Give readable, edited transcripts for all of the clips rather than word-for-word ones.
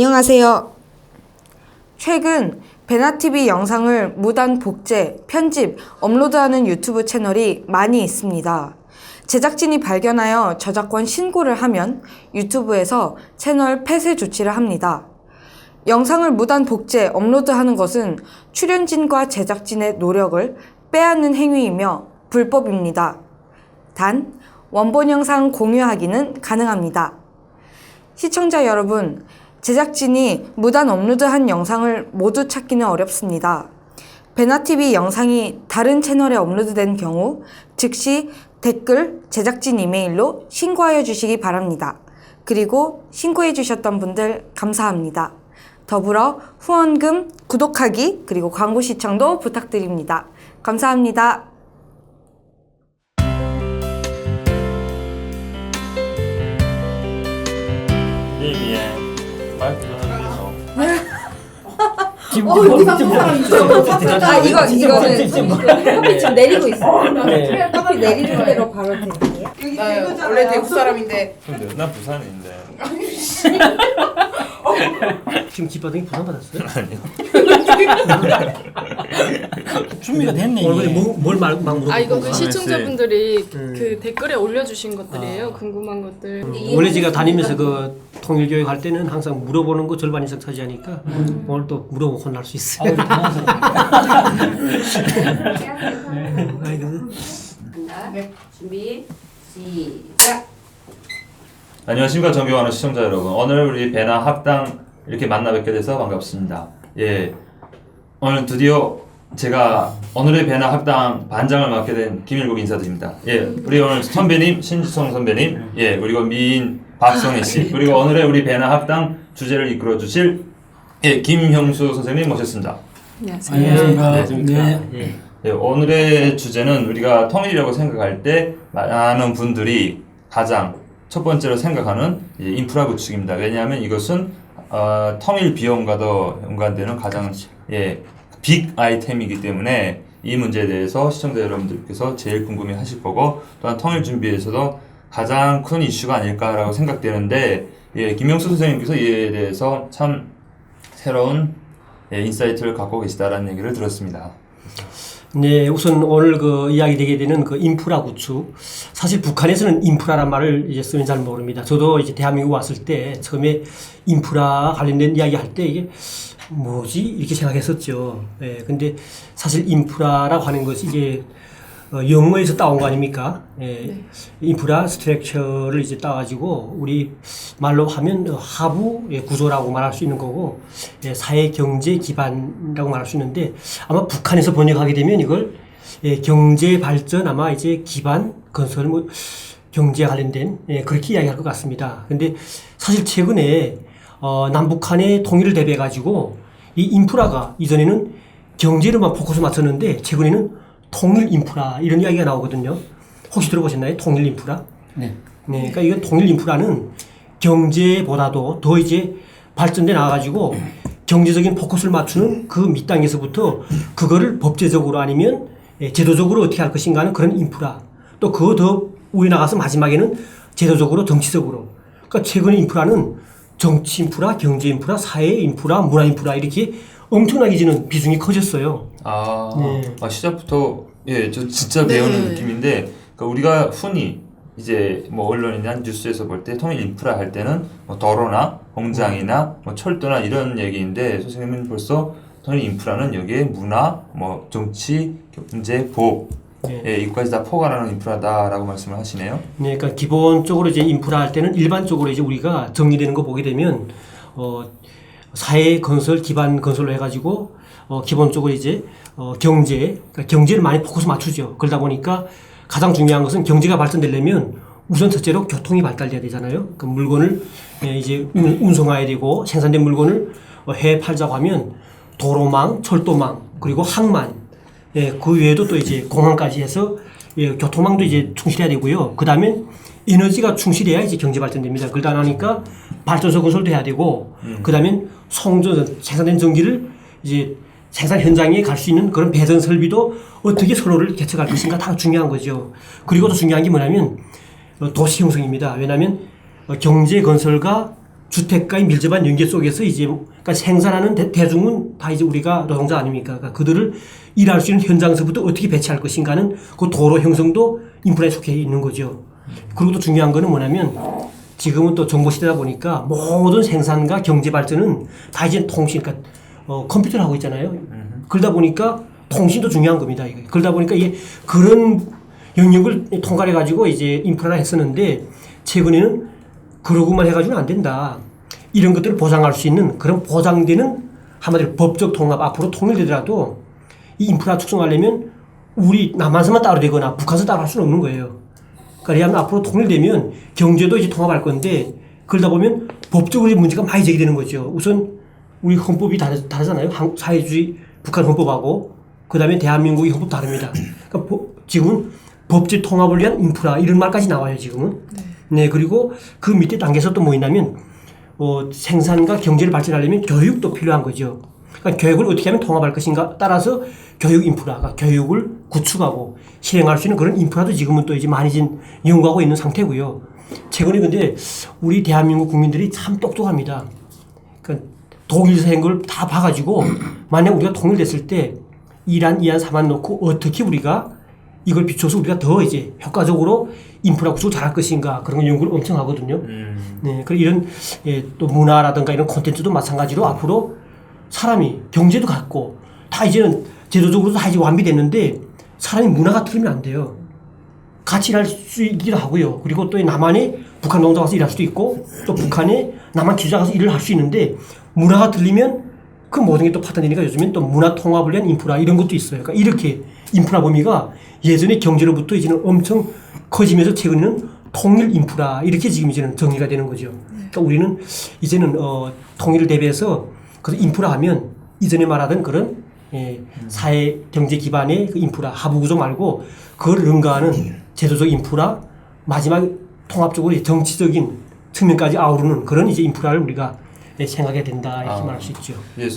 안녕하세요. 최근 베나TV 영상을 무단 복제, 편집, 업로드하는 유튜브 채널이 많이 있습니다. 제작진이 발견하여 저작권 신고를 하면 유튜브에서 채널 폐쇄 조치를 합니다. 영상을 무단 복제, 업로드하는 것은 출연진과 제작진의 노력을 빼앗는 행위이며 불법입니다. 단, 원본 영상 공유하기는 가능합니다. 시청자 여러분, 제작진이 무단 업로드한 영상을 모두 찾기는 어렵습니다. 베나TV 영상이 다른 채널에 업로드된 경우 즉시 댓글, 제작진 이메일로 신고하여 주시기 바랍니다. 그리고 신고해 주셨던 분들 감사합니다. 더불어 후원금, 구독하기, 그리고 광고 시청도 부탁드립니다. 감사합니다. 마이크 전화드려서 커피 지금 내리고 있어요. 커피 내리는 대로 바로 드릴게요. 나 원래 대구 사람인데. 근데 난 부산인데. 지금 뒷바닥이 부산 받았어요? 아니요. 준비가 됐네. 뭘 막 물어보고. 이거 그 시청자분들이 그 댓글에 올려주신 것들이에요. 궁금한 것들. 원래 제가 다니면서 그 통일교육 할 때는 항상 물어보는 거 절반 이상 차지하니까 오늘 또 물어보고 혼날 수 있어요. 네. 준비 시작. 안녕하십니까 존경하는 시청자 여러분. 오늘 우리 배나 학당 이렇게 만나 뵙게 돼서 반갑습니다. 예, 오늘 드디어 제가 오늘의 배나 학당 반장을 맡게 된 김일국 인사드립니다. 예, 우리 오늘 선배님 신지성 선배님, 예, 그리고 미인 박성혜 씨, 그리고 오늘의 우리 배나 학당 주제를 이끌어 주실 예 김형수 선생님 모셨습니다. 안녕하세요. 네. 예, 오늘의 주제는 우리가 통일이라고 생각할 때 많은 분들이 가장 첫 번째로 생각하는 인프라 구축입니다. 왜냐하면 이것은 통일 비용과도 연관되는 가장 빅 아이템이기 때문에 이 문제에 대해서 시청자 여러분들께서 제일 궁금해하실 거고, 또한 통일 준비에서도 가장 큰 이슈가 아닐까라고 생각되는데, 김영수 선생님께서 이에 대해서 참 새로운 인사이트를 갖고 계시다라는 얘기를 들었습니다. 네, 우선 오늘 그 이야기 되게 되는 그 인프라 구축. 사실 북한에서는 인프라란 말을 이제 쓰는 잘 모릅니다. 저도 이제 대한민국 왔을 때 처음에 인프라 관련된 이야기 할 때 이게 뭐지? 이렇게 생각했었죠. 예, 근데 사실 인프라라고 하는 것이 이게 영어에서 따온 거 아닙니까? 예, 네. 인프라 스트럭처를 이제 따가지고 우리 말로 하면 하부 구조라고 말할 수 있는 거고, 사회 경제 기반이라고 말할 수 있는데, 아마 북한에서 번역하게 되면 이걸 경제 발전 아마 이제 기반 건설 뭐 경제 관련된 그렇게 이야기할 것 같습니다. 근데 사실 최근에 남북한의 통일을 대비해 가지고 이 인프라가 이전에는 경제로만 포커스 맞췄는데 최근에는 통일 인프라 이런 이야기가 나오거든요. 혹시 들어보셨나요? 통일 인프라? 네. 네, 그러니까 이건 통일 인프라는 경제보다도 더 이제 발전돼 나와가지고 경제적인 포커스를 맞추는 그 밑단계에서부터 그거를 법제적으로 아니면 제도적으로 어떻게 할 것인가 하는 그런 인프라. 또 그거 더 위에 나가서 마지막에는 제도적으로 정치적으로. 그러니까 최근의 인프라는 정치 인프라, 경제 인프라, 사회 인프라, 문화 인프라 이렇게 엄청나게 지는 비중이 커졌어요. 시작부터 저 진짜 배우는 느낌인데, 그러니까 우리가 흔히 이제 뭐 언론이나 뉴스에서 볼 때 통일 인프라 할 때는 뭐 도로나 공장이나 뭐 철도나 이런 얘기인데, 선생님은 벌써 통일 인프라는 여기에 문화, 뭐 정치, 경제, 보호 이까지 다 포괄하는 인프라다라고 말씀을 하시네요. 네, 그러니까 기본적으로 이제 인프라 할 때는 일반적으로 이제 우리가 정리되는 거 보게 되면 사회 건설, 기반 건설로 해가지고 기본적으로 이제 경제, 그러니까 경제를 많이 포커스 맞추죠. 그러다 보니까 가장 중요한 것은 경제가 발전되려면 우선 첫째로 교통이 발달돼야 되잖아요. 그 물건을 이제 운송해야 되고, 생산된 물건을 해외 팔자고 하면 도로망, 철도망, 그리고 항만, 그 외에도 또 이제 공항까지 해서 교통망도 이제 충실해야 되고요. 그 다음에 에너지가 충실해야 이제 경제 발전됩니다. 그러다 나니까 발전소 건설도 해야 되고, 그 다음에 생산된 전기를 이제 생산 현장에 갈 수 있는 그런 배전 설비도 어떻게 서로를 개척할 것인가 다 중요한 거죠. 그리고 또 중요한 게 뭐냐면 도시 형성입니다. 왜냐하면 경제 건설과 주택가의 밀접한 연계 속에서 이제 그러니까 생산하는 대중은 다 이제 우리가 노동자 아닙니까? 그러니까 그들을 일할 수 있는 현장에서부터 어떻게 배치할 것인가는 그 도로 형성도 인프라에 속해 있는 거죠. 그리고 또 중요한 거는 뭐냐면 지금은 또 정보 시대다 보니까 모든 생산과 경제 발전은 다 이제 통신, 그러니까 컴퓨터를 하고 있잖아요. 그러다 보니까 통신도 중요한 겁니다. 이거. 그러다 보니까 이게 그런 영역을 통과해 가지고 이제 인프라를 했었는데 최근에는 그러고만 해가지고는 안 된다. 이런 것들을 보장할 수 있는 그런 보장되는 한마디로 법적 통합 앞으로 통일되더라도 이 인프라 축성하려면 우리 남한서만 따로 되거나 북한서 따로 할 수는 없는 거예요. 그러니까 앞으로 통일되면 경제도 이제 통합할 건데 그러다 보면 법적으로 문제가 많이 제기되는 거죠. 우선 우리 헌법이 다르잖아요. 사회주의 북한 헌법하고 그 다음에 대한민국의 헌법 다릅니다. 그러니까 지금은 법제 통합을 위한 인프라 이런 말까지 나와요. 지금은. 네, 그리고 그 밑에 단계에서 또 뭐 있냐면 생산과 경제를 발전하려면 교육도 필요한 거죠. 그러니까 교육을 어떻게 하면 통합할 것인가 따라서 교육 인프라가 교육을 구축하고 실행할 수 있는 그런 인프라도 지금은 또 이제 많이 연구하고 있는 상태고요. 최근에 근데 우리 대한민국 국민들이 참 똑똑합니다. 그러니까 독일에서 한 걸 다 봐가지고 만약 우리가 통일됐을 때 이란, 이안, 삼안 놓고 어떻게 우리가 이걸 비춰서 우리가 더 이제 효과적으로 인프라 구축을 잘할 것인가 그런 연구를 엄청 하거든요. 네, 그리고 이런 또 문화라든가 이런 콘텐츠도 마찬가지로 앞으로 사람이 경제도 갖고 다 이제는 제도적으로도 다 이제 완비됐는데 사람이 문화가 틀리면 안 돼요. 같이 일할 수 있기도 하고요. 그리고 또 남한에 북한 농장 가서 일할 수도 있고 또 북한에 남한 기자 가서 일을 할 수 있는데 문화가 틀리면 그 모든 게 또 파탄되니까 요즘엔 또 문화 통합을 위한 인프라 이런 것도 있어요. 그러니까 이렇게 인프라 범위가 예전에 경제로부터 이제는 엄청 커지면서 최근에는 통일 인프라 이렇게 지금 이제는 정리가 되는 거죠. 그러니까 우리는 이제는 통일을 대비해서 그 인프라 하면 이전에 말하던 그런 사회 경제 기반의 그 인프라 하부 구조 말고 그걸 능가하는 제도적 인프라 마지막 통합적으로 정치적인 측면까지 아우르는 그런 이제 인프라를 우리가 생각해야 된다 이렇게 말할 수 있죠. 예,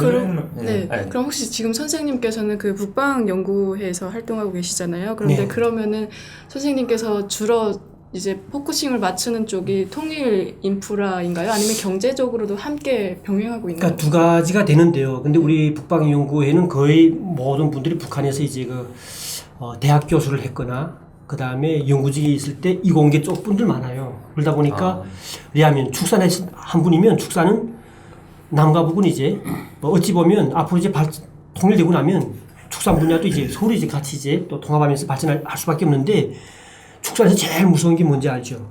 그럼 혹시 지금 선생님께서는 그 북방 연구회에서 활동하고 계시잖아요. 그런데 네. 그러면은 선생님께서 주로 이제 포커싱을 맞추는 쪽이 통일 인프라인가요? 아니면 경제적으로도 함께 병행하고 있나요? 그러니까 두 가지가 되는데요. 근데 우리 북방 연구회는 거의 모든 분들이 북한에서 이제 대학 교수를 했거나 그 다음에 연구직이 있을 때 이공계 쪽 분들 많아요. 그러다 보니까 왜냐하면 축산에 한 분이면 축산은 남과 북은 이제 어찌 보면 앞으로 이제 통일되고 나면 축산 분야도 이제 서로 이제 같이 이제 또 통합하면서 발전할 수밖에 없는데 축산에서 제일 무서운 게 뭔지 알죠?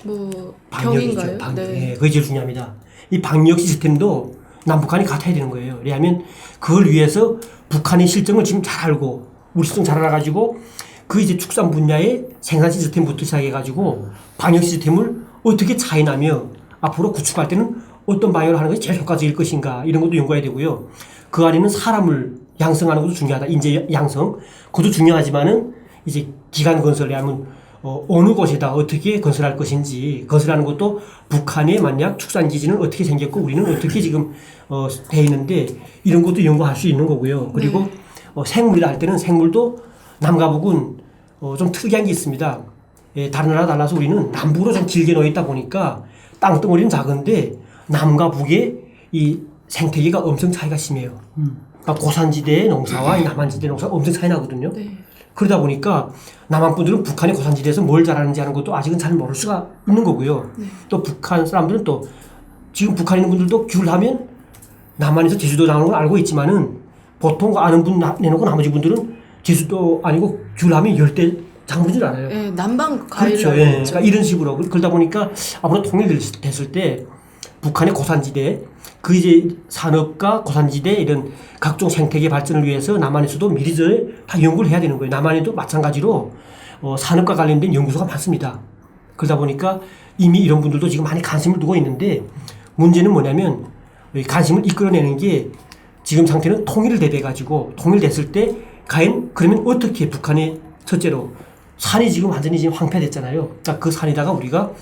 뭐 방역이죠. 병인가요? 방역. 네. 네, 그게 제일 중요합니다. 이 방역 시스템도 남북한이 같아야 되는 거예요. 왜냐하면 그걸 위해서 북한의 실정을 지금 잘 알고 우리 실정 잘 알아가지고 그 이제 축산 분야의 생산 시스템부터 시작해가지고 방역 시스템을 어떻게 차이나며 앞으로 구축할 때는 어떤 방역을 하는 것이 제일 효과적일 것인가 이런 것도 연구해야 되고요. 그 안에는 사람을 양성하는 것도 중요하다. 인재 양성. 그것도 중요하지만은 이제 기간 건설을 하면 어느 곳에다 어떻게 건설할 것인지 건설하는 것도 북한의 만약 축산 기지는 어떻게 생겼고 우리는 어떻게 지금 돼 있는데 이런 것도 연구할 수 있는 거고요. 그리고 생물이라 할 때는 생물도 남과 북은 좀 특이한 게 있습니다. 다른 나라 달라서 우리는 남북으로 좀 길게 놓여 있다 보니까 땅덩어리는 작은데 남과 북의 이 생태계가 엄청 차이가 심해요. 그러니까 고산지대의 농사와 남한지대 농사가 엄청 차이 나거든요. 네. 그러다 보니까 남한 분들은 북한의 고산지대에서 뭘 잘하는지 하는 것도 아직은 잘 모를 수가 있는 거고요. 또 북한 사람들은 또 지금 북한에 있는 분들도 귤 하면 남한에서 제주도 나오는 걸 알고 있지만은 보통 아는 분 내놓고 나머지 분들은 제주도 아니고 귤 하면 열대 작물인 줄 알아요. 네, 남방 과일을 그렇죠. 알고 예. 있죠. 그러니까 이런 식으로 그러다 보니까 앞으로 통일됐을 때 북한의 고산지대 그 이제 산업과 고산지대 이런 각종 생태계 발전을 위해서 남한에서도 미리 전에 다 연구를 해야 되는 거예요. 남한에도 마찬가지로 산업과 관련된 연구소가 많습니다. 그러다 보니까 이미 이런 분들도 지금 많이 관심을 두고 있는데 문제는 뭐냐면 관심을 이끌어내는 게 지금 상태는 통일을 대비해가지고 통일됐을 때 과연 그러면 어떻게 북한의 첫째로 산이 지금 완전히 지금 황폐됐잖아요. 그러니까 그 산에다가 우리가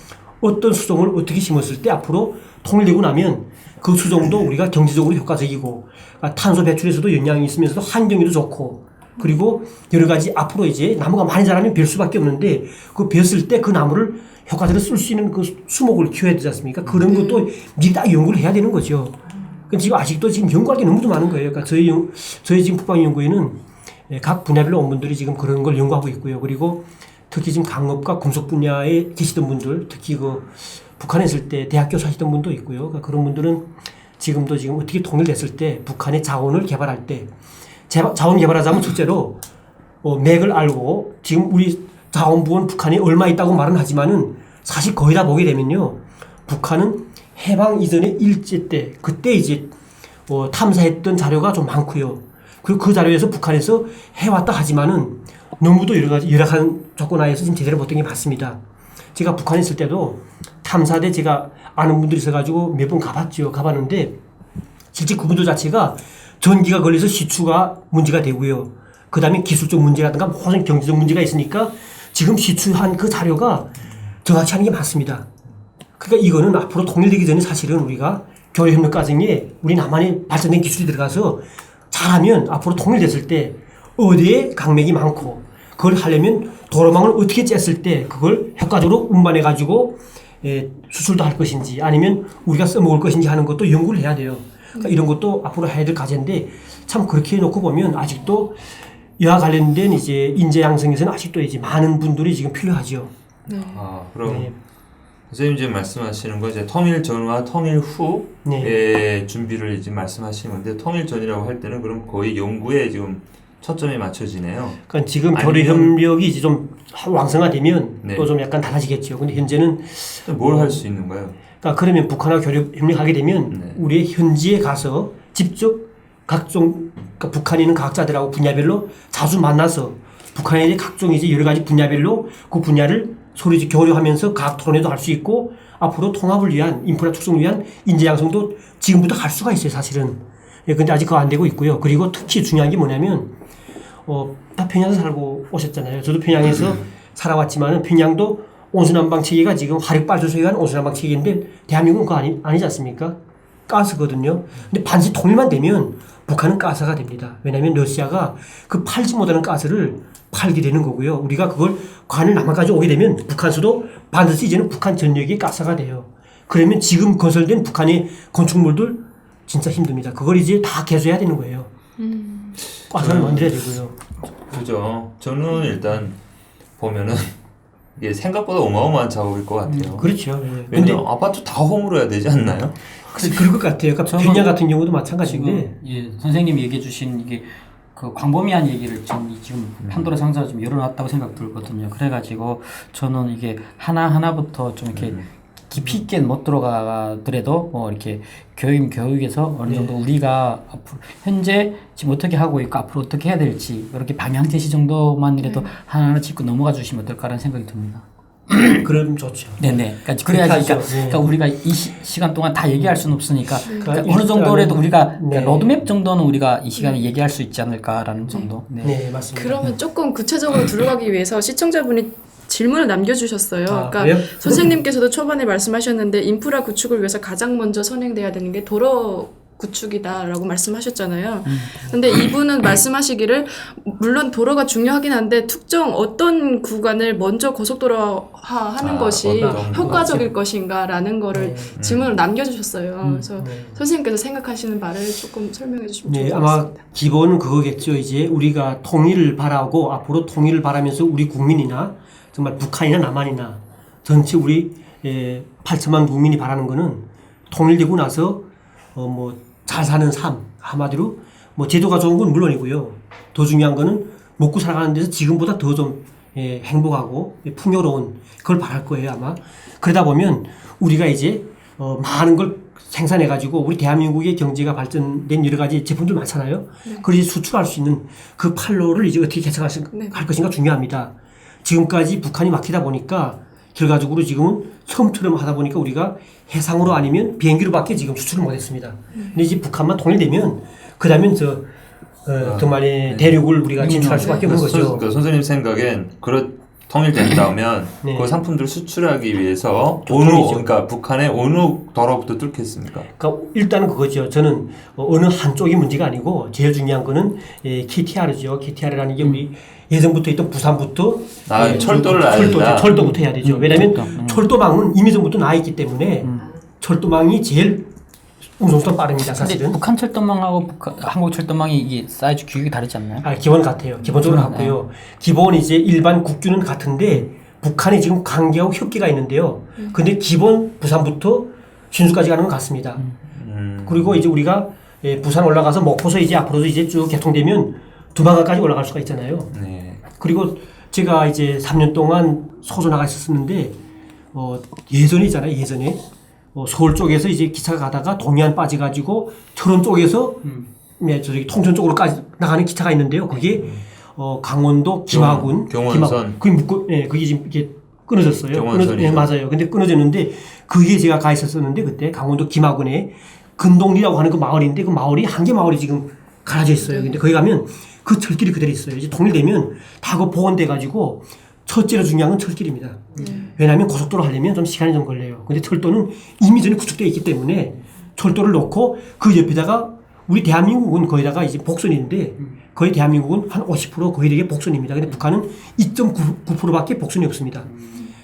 어떤 수종을 어떻게 심었을 때 앞으로 통일되고 나면 그 수종도 우리가 경제적으로 효과적이고 그러니까 탄소 배출에서도 영향이 있으면서도 환경에도 좋고 그리고 여러 가지 앞으로 이제 나무가 많이 자라면 별 수밖에 없는데 그 벨을 때 그 나무를 효과적으로 쓸 수 있는 그 수목을 키워야 되지 않습니까? 그런 것도 미리 다 연구를 해야 되는 거죠. 근데 지금 아직도 지금 연구할 게 너무 많은 거예요. 그러니까 저희 지금 북방연구에는 각 분야별로 온 분들이 지금 그런 걸 연구하고 있고요. 그리고 특히 지금 강업과 금속 분야에 계시던 분들, 특히 그 북한에 있을 때 대학 교수 하시던 분도 있고요. 그러니까 그런 분들은 지금도 지금 어떻게 통일됐을 때 북한의 자원을 개발할 때 자원 개발하자면 첫째로 맥을 알고 지금 우리 자원부원 북한에 얼마 있다고 말은 하지만은 사실 거의 다 보게 되면요. 북한은 해방 이전의 일제 때 그때 이제 탐사했던 자료가 좀 많고요. 그리고 그 자료에서 북한에서 해왔다 하지만은 너무도 여러 가지 열악한 조건 하에서 지금 제대로 못된 게 맞습니다. 제가 북한에 있을 때도 탐사대 제가 아는 분들이 있어가지고 몇 번 가봤죠. 가봤는데 실제 그분들 자체가 전기가 걸려서 시추가 문제가 되고요. 그 다음에 기술적 문제라든가 모든 경제적 문제가 있으니까 지금 시추한 그 자료가 정확치 않은 게 많습니다. 그러니까 이거는 앞으로 통일되기 전에 사실은 우리가 교류협력 과정에 우리 남한에 발전된 기술이 들어가서 잘하면 앞으로 통일됐을 때 어디에 강맥이 많고 그걸 하려면 도로망을 어떻게 쬐을 때 그걸 효과적으로 운반해가지고 수출도 할 것인지 아니면 우리가 써먹을 것인지 하는 것도 연구를 해야 돼요. 그러니까 이런 것도 앞으로 해야 될 과제인데 참 그렇게 해놓고 보면 아직도 이와 관련된 이제 인재 양성에서는 아직도 이제 많은 분들이 지금 필요하죠. 네. 그럼 네. 선생님 지금 말씀하시는 거 이제 통일 전과 통일 후의 네. 준비를 이제 말씀하시는 건데 통일 전이라고 할 때는 그럼 거의 연구에 지금 초점이 맞춰지네요. 그러니까 지금 아니면- 교류협력이 이제 좀 왕성화되면 네. 또 좀 약간 달라지겠죠. 근데 현재는 뭘 할 수 있는가요? 그러니까 그러면 북한하고 교류협력하게 되면 네. 우리의 현지에 가서 직접 각종 그러니까 북한에 있는 과학자들하고 분야별로 자주 만나서 북한에 대해 각종 이제 여러 가지 분야별로 그 분야를 서로 이제 교류하면서 과학 토론회도 할 수 있고 앞으로 통합을 위한 인프라 축성을 위한 인재 양성도 지금부터 할 수가 있어요, 사실은. 예, 근데 아직 그거 안 되고 있고요. 그리고 특히 중요한 게 뭐냐면 다 평양에서 살고 오셨잖아요. 저도 평양에서 살아왔지만은 평양도 온수난방 체계가 지금 화력발전소에 의한 온수난방 체계인데 대한민국은 그거 아니지 않습니까? 가스거든요. 근데 반드시 통일만 되면 북한은 가스가 됩니다. 왜냐하면 러시아가 그 팔지 못하는 가스를 팔게 되는 거고요. 우리가 그걸 관을 남한까지 오게 되면 북한수도 반드시 이제는 북한 전역이 가스가 돼요. 그러면 지금 건설된 북한의 건축물들 진짜 힘듭니다. 그걸 이제 다 개조해야 되는 거예요. 가스를 만들어야 되고요. 그죠. 저는 일단 보면은 이게 생각보다 어마어마한 작업일 것 같아요. 그렇죠. 예. 근데 근데 아파트 다 허물어야 되지 않나요? 그럴 것 같아요. 그러니까 저는 평양 같은 경우도 마찬가지인데 지금 선생님이 얘기해 주신 이게 그 광범위한 얘기를 지금 판도라 상자를 좀 열어놨다고 생각 들거든요. 그래가지고 저는 이게 하나하나부터 좀 이렇게 깊이 있게 못 들어가더라도 이렇게 교육에서 어느 정도 우리가 앞으로 현재 지금 어떻게 하고 있고 앞으로 어떻게 해야 될지 이렇게 방향 제시 정도만이라도 하나하나 짚고 넘어가 주시면 어떨까라는 생각이 듭니다. 그러면 좋죠. 네네. 그러니까 그래야지 그렇게 하죠. 그러니까 우리가 이 시간 동안 다 얘기할 수는 없으니까 그러니까 그러니까 어느 정도라도 우리가 네. 그러니까 로드맵 정도는 우리가 이 시간에 얘기할 수 있지 않을까라는 정도. 네. 네, 맞습니다. 그러면 조금 구체적으로 들어가기 위해서 시청자분이 질문을 남겨주셨어요. 그러니까 그래요? 선생님께서도 초반에 말씀하셨는데 인프라 구축을 위해서 가장 먼저 선행돼야 되는 게 도로 구축이다라고 말씀하셨잖아요. 근데 이분은 말씀하시기를 물론 도로가 중요하긴 한데 특정 어떤 구간을 먼저 고속도로화하는 것이 어떤 효과적일 것인가라는 거를 질문을 남겨주셨어요. 그래서 네. 선생님께서 생각하시는 바를 조금 설명해 주시면 좋을 네, 것 아마 같습니다. 기본은 그거겠죠. 이제 우리가 통일을 바라고 앞으로 통일을 바라면서 우리 국민이나 정말 북한이나 남한이나 전체 우리 8천만 국민이 바라는 거는 통일되고 나서 잘 사는 삶 한마디로 제도가 좋은 건 물론이고요. 더 중요한 거는 먹고 살아가는 데서 지금보다 더 좀 행복하고 풍요로운 그걸 바랄 거예요 아마. 그러다 보면 우리가 이제 많은 걸 생산해 가지고 우리 대한민국의 경제가 발전된 여러 가지 제품들 많잖아요. 그걸 이제 수출할 수 있는 그 판로를 이제 어떻게 개척할 것인가 중요합니다. 지금까지 북한이 막히다 보니까 결과적으로 지금은 처음처럼 하다 보니까 우리가 해상으로 아니면 비행기로밖에 지금 수출을 못했습니다. 근데 이제 북한만 통일되면 그다음엔 정말 대륙을 우리가 진출할 수밖에 없는 거죠. 그러니까 선생님 생각엔 통일된다면 네. 그 상품들을 수출하기 위해서 통일이죠. 그러니까 북한의 어느 도로부터 뚫겠습니까? 그러니까 일단은 그거죠. 저는 어느 한쪽이 문제가 아니고 제일 중요한 거는 KTR죠. KTR이라는 게 우리 예전부터 있던 부산부터 철도를 해야 된다. 철도부터 해야 되죠. 왜냐하면 철도망은 이미 전부터 나와 있기 때문에 철도망이 제일 운송수단 빠릅니다. 근데 사실은. 북한 철도망하고 한국 철도망이 이게 사이즈 규격이 다르지 않나요? 기본 같아요. 기본적으로 같고요. 기본 이제 일반 국규는 같은데 북한이 지금 강계하고 협계가 있는데요. 근데 기본 부산부터 신수까지 가는 건 같습니다. 그리고 이제 우리가 부산 올라가서 먹고서 이제 앞으로도 이제 쭉 개통되면 두만강까지 올라갈 수가 있잖아요. 네. 그리고 제가 이제 3년 동안 소조 나가 있었는데 예전에 있잖아요. 예전에 서울 쪽에서 이제 기차가 가다가 동해안 빠져가지고 철원 쪽에서 저기 통천 쪽으로까지 나가는 기차가 있는데요. 그게 강원도 김하군 경원선. 그게 묶고 그게 지금 이렇게 끊어졌어요. 경원선이죠. 맞아요. 근데 끊어졌는데 그게 제가 가 있었었는데 그때 강원도 김하군에 근동리라고 하는 그 마을인데 그 마을이 한 개 마을이 지금 갈라져 있어요. 근데 거기 가면 그 철길이 그대로 있어요. 이제 통일되면 다 그 복원돼 가지고 첫째로 중요한 건 철길입니다. 왜냐하면 고속도로 하려면 좀 시간이 좀 걸려요. 근데 철도는 이미 전에 구축되어 있기 때문에 철도를 놓고 그 옆에다가 우리 대한민국은 거기다가 이제 복선인데 거의 대한민국은 한 50% 거의 되게 복선입니다. 근데 북한은 2.9%밖에 복선이 없습니다.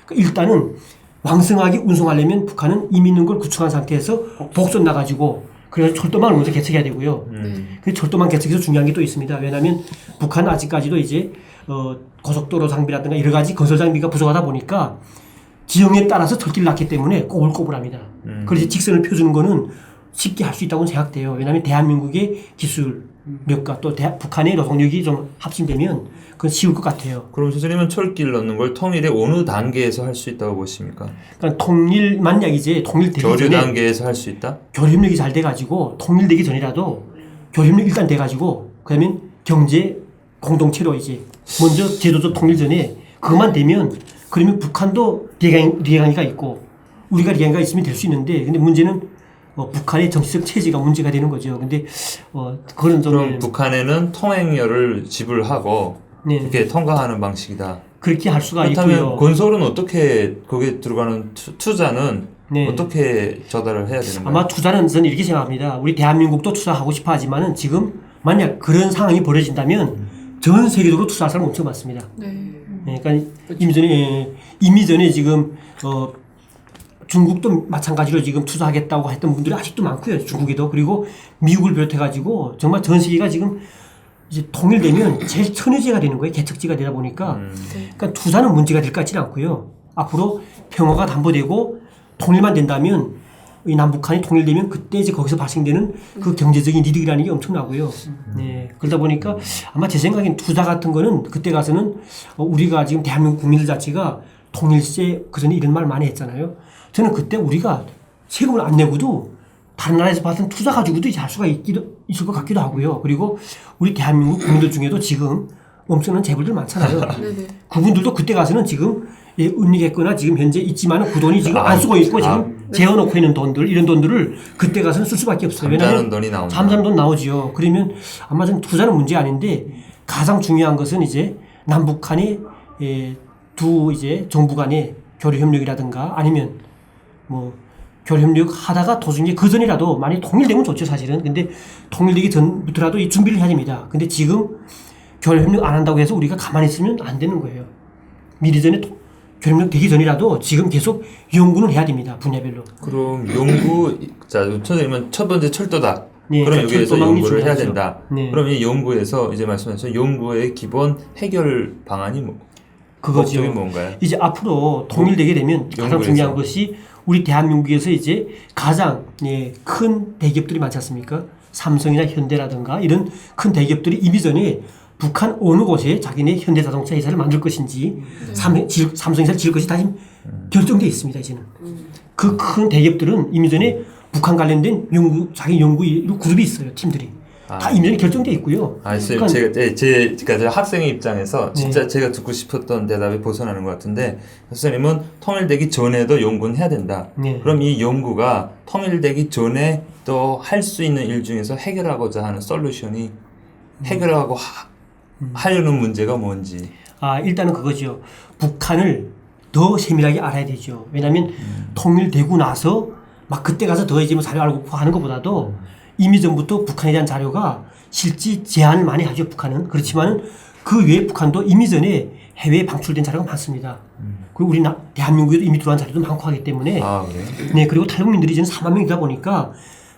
그러니까 일단은 왕성하게 운송하려면 북한은 이미 있는 걸 구축한 상태에서 복선 나가지고 그래서 철도망을 먼저 개척해야 되고요. 그 철도망 개척에서 중요한 게 또 있습니다. 왜냐하면 북한은 아직까지도 이제 고속도로 장비라든가 여러 가지 건설 장비가 부족하다 보니까 지형에 따라서 철길을 놨기 때문에 꼬불꼬불합니다. 그래서 직선을 펴주는 거는 쉽게 할 수 있다고 생각돼요. 왜냐하면 대한민국의 기술력과 또 북한의 노동력이 좀 합심되면 그건 쉬울 것 같아요. 그럼 선생님은 철길 넣는 걸 통일의 어느 단계에서 할 수 있다고 보십니까? 그러니까 통일만 이제 통일되기 교류 전에 단계에서 할 수 있다? 교류협력이 잘 돼가지고 통일되기 전이라도 교류협력 일단 돼가지고 그러면 경제 공동체로 이제 먼저 제도적 통일 전에 그것만 되면 그러면 북한도 리해강이가 있고 우리가 리해강이가 있으면 될 수 있는데 근데 문제는 북한의 정치적 체제가 문제가 되는 거죠. 근데 그런 좀 그럼 북한에는 통행료를 지불하고 네. 이렇게 통과하는 방식이다. 그렇게 할 수가 그렇다면 있고요. 건설은 어떻게 거기에 들어가는 투자는 네. 어떻게 조달을 해야 되는 거예요? 아마 투자는 저는 이렇게 생각합니다. 우리 대한민국도 투자하고 싶어 하지만은 지금 만약 그런 상황이 벌어진다면 전 세계적으로 투자할 사람 엄청 많습니다. 그러니까 이미 전에 지금 중국도 마찬가지로 지금 투자하겠다고 했던 분들이 아직도 많고요. 중국에도. 그리고 미국을 비롯해가지고 정말 전 세계가 지금 이제 통일되면 제일 천여지가 되는 거예요. 개척지가 되다 보니까. 그러니까 투자는 문제가 될 것 같지는 않고요. 앞으로 평화가 담보되고 통일만 된다면 이 남북한이 통일되면 그때 이제 거기서 발생되는 그 경제적인 이득이라는 게 엄청나고요. 네. 그러다 보니까 아마 제 생각엔 투자 같은 거는 그때 가서는 우리가 지금 대한민국 국민들 자체가 통일세 그전에 이런 말 많이 했잖아요. 저는 그때 우리가 세금을 안 내고도 다른 나라에서 받은 투자 가지고도 이제 할 수가 있을 것 같기도 하고요. 그리고 우리 대한민국 국민들 중에도 지금 엄청난 재벌들 많잖아요. 그분들도 그때 가서는 지금 은닉했거나 지금 현재 있지만 그 돈이 지금 안 쓰고 있고 지금 재워놓고 있는 돈들 이런 돈들을 그때 가서는 쓸 수밖에 없어요. 잠자는 돈이 나온다. 잠자는 돈 나오지요. 그러면 아마 좀 투자는 문제 아닌데 가장 중요한 것은 이제 남북한이 두 이제 정부 간의 교류 협력이라든가 아니면 뭐 교류 협력 하다가 도중에 그 전이라도 많이 통일되면 좋죠 사실은. 근데 통일되기 전부터라도 이 준비를 해야 됩니다. 근데 지금 교류 협력 안 한다고 해서 우리가 가만히 있으면 안 되는 거예요. 미리 전에 교류 협력 되기 전이라도 지금 계속 연구는 해야 됩니다. 분야별로. 그럼 연구 자 선생님은 첫 번째 철도다. 네, 그럼 여기에서 철도망이 연구를 해야 중요하죠. 된다. 네. 그럼 이 연구에서 이제 말씀하신 연구의 기본 해결 방안이 그거죠. 목적이 뭔가요? 이제 앞으로 통일되게 되면 가장 연구에서. 중요한 것이 우리 대한민국에서 이제 가장 큰 대기업들이 많지 않습니까? 삼성이나 현대라든가 이런 큰 대기업들이 이미 전에 북한 어느 곳에 자기네 현대자동차 회사를 만들 것인지 삼성회사를 지을 것이 다 지금 결정되어 있습니다. 이제는 그 큰 대기업들은 이미 전에 북한 관련된 자기 연구 그룹이 있어요. 팀들이 다 이미 전에 결정되어 있고요. 선생님 제가 학생의 입장에서 진짜 제가 듣고 싶었던 대답이 벗어나는 것 같은데 선생님은 통일되기 전에도 연구는 해야 된다. 네. 그럼 이 연구가 통일되기 전에 또 할 수 있는 일 중에서 해결하고자 하는 솔루션이 해결하고 하려는 문제가 뭔지. 일단은 그거죠. 북한을 더 세밀하게 알아야 되죠. 왜냐하면 통일되고 나서 막 그때 가서 더 이제 뭐 자료 알고 하는 것보다도 이미 전부터 북한에 대한 자료가 실제 제한을 많이 하죠. 북한은. 그렇지만은 그 외에 북한도 이미 전에 해외에 방출된 자료가 많습니다. 그리고 우리 대한민국에도 이미 들어간 자료도 많고 하기 때문에 그래? 네, 그리고 탈북민들이 이제는 4만 명이다 보니까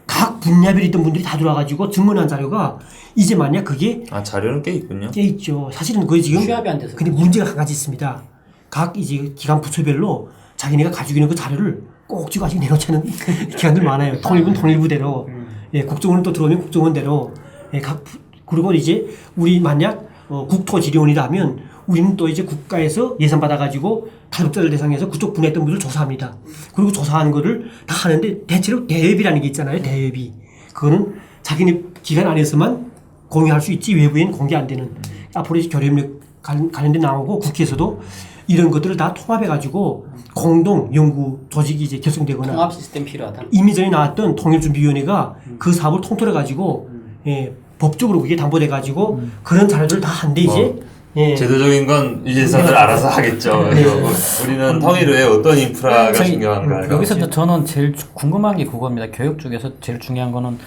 각 분야별에 있던 분들이 다 들어와가지고 증언한 자료가 이제 만약 그게 자료는 꽤 있군요. 꽤 있죠. 사실은 그게 지금 취합이 안 돼서 근데 문제가 한 가지 있습니다. 각 이제 기관 부처별로 자기네가 가지고 있는 그 자료를 꼭 쥐가지고 내놓지 않은 기관들 많아요. 통일부는 통일부대로, 예, 국정원은 또 들어오면 국정원대로, 예, 그리고 이제 우리 만약 국토지리원이라면 우리는 또 이제 국가에서 예산 받아가지고 탈북자들 대상해서 그쪽 분야에 있던 분들 조사합니다. 그리고 조사한 거를 다 하는데 대체로 대여비라는 게 있잖아요. 대여비. 그거는 자기네 기관 안에서만 공유할 수 있지 외부에는 공개 안 되는. 앞으로 이제 교류협력 관련된 나오고 국회에서도 이런 것들을 다 통합해가지고 공동 연구 조직이 이제 결성되거나 통합 시스템 필요하다. 이미 전에 나왔던 통일준비위원회가 그 사업을 통틀어가지고 예, 법적으로 그게 담보돼가지고 그런 자료를 다 한데 이제 예. 제도적인 건 유재사들 알아서 하겠죠. 그래서 우리는 통일 후에 어떤 인프라가 중요한가. 여기서 저는 제일 궁금한 게 그겁니다. 교육 쪽에서 제일 중요한 거는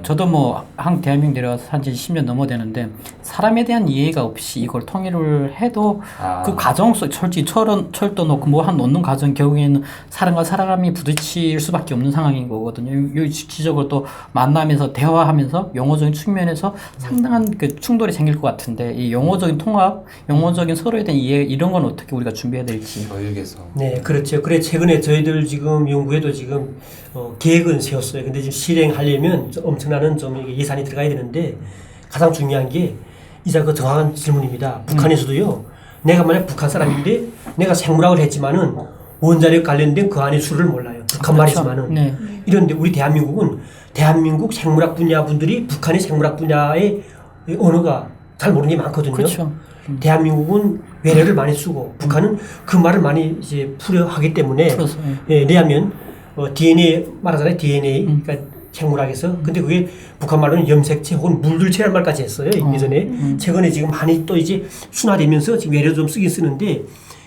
저도 뭐 대한민국 내려와서 한 지 10년 넘어 되는데 사람에 대한 이해가 없이 이걸 통일을 해도 그 과정 속 솔직히 철도 놓고 뭐 한 놓는 과정 결국에는 사람과 사람이 부딪힐 수밖에 없는 상황인 거거든요. 요 실질적으로 또 만나면서 대화하면서 용어적인 측면에서 상당한 그 충돌이 생길 것 같은데 이 용어적인 통합, 용어적인 서로에 대한 이해 이런 건 어떻게 우리가 준비해야 될지. 교육에서. 네, 그렇죠. 그래 최근에 저희들 지금 연구에도 지금 계획은 세웠어요. 근데 지금 실행하려면 엄청나는 좀 예산이 들어가야 되는데 가장 중요한 게 이제 그 정확한 질문입니다. 북한에서도요. 내가 만약 북한 사람인데 내가 생물학을 했지만은 원자력 관련된 그 안의 수를 몰라요. 북한 말이지만은 네. 이런데 우리 대한민국은 대한민국 생물학 분야 분들이 북한의 생물학 분야의 언어가 잘 모르는 게 많거든요. 그렇죠. 대한민국은 외래를 많이 쓰고 북한은 그 말을 많이 이제 풀어 하기 때문에 풀어서, 예, 왜냐하면 DNA 말하잖아요. DNA 그러니까 생물학에서 근데 그게 북한 말로는 염색체 혹은 물들체라는 말까지 했어요. 예전에 최근에 지금 많이 또 이제 순화되면서 지금 외래도 좀 쓰긴 쓰는데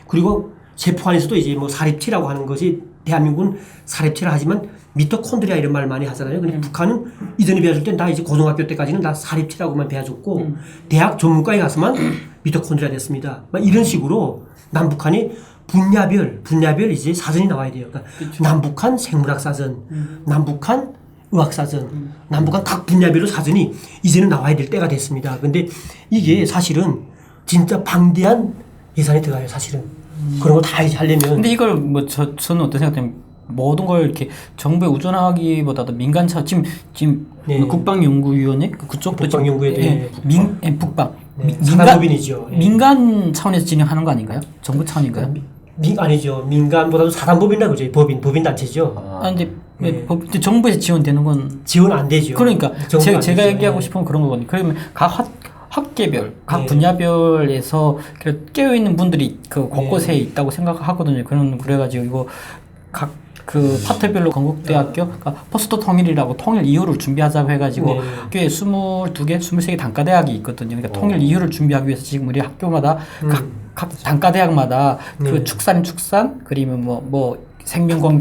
그리고 세포 안에서도 이제 뭐 사립체라고 하는 것이 대한민국은 사립체라 하지만 미토콘드리아 이런 말 많이 하잖아요. 근데 북한은 이전에 배워줄 땐 다 이제 고등학교 때까지는 다 사립체라고만 배워줬고 대학 전문과에 가서만 미토콘드리아 됐습니다. 이런 식으로 남북한이 분야별 이제 사전이 나와야 돼요. 그러니까 남북한 생물학 사전, 남북한 의학 사전, 남북한 각 분야별로 사전이 이제는 나와야 될 때가 됐습니다. 근데 이게 사실은 진짜 방대한 예산이 들어가요. 사실은 그런 거 다 하려면. 근데 이걸 뭐 저는 어떤 생각하면 모든 걸 이렇게 정부에 의존하기보다도 민간 지금 네. 국방연구위원회 그쪽도 국방연구회도 북방 네. 사단법인이죠. 예. 민간 차원에서 진행하는 거 아닌가요? 정부 차원인가요? 아니죠. 민간보다도 사단법인이라고 그러죠. 법인 단체죠. 근데 네. 정부에서 지원되는 건 지원 안 되죠. 그러니까 정부가 안 제가 되죠. 얘기하고 예. 싶은 건 그런 거거든요. 그러면 각 학계별, 각 네. 분야별에서 깨어 있는 분들이 그 곳곳에 네. 있다고 생각하거든요. 그래가지고 이거 각 그 파트별로 건국대학교 그러니까 포스트 통일이라고 통일 이후를 준비하자고 해가지고 네. 학교에 22개, 23개 단과대학이 있거든요. 그러니까 통일 이후를 준비하기 위해서 지금 우리 학교마다 각 단과대학마다 그 축산 그리고 뭐 생명공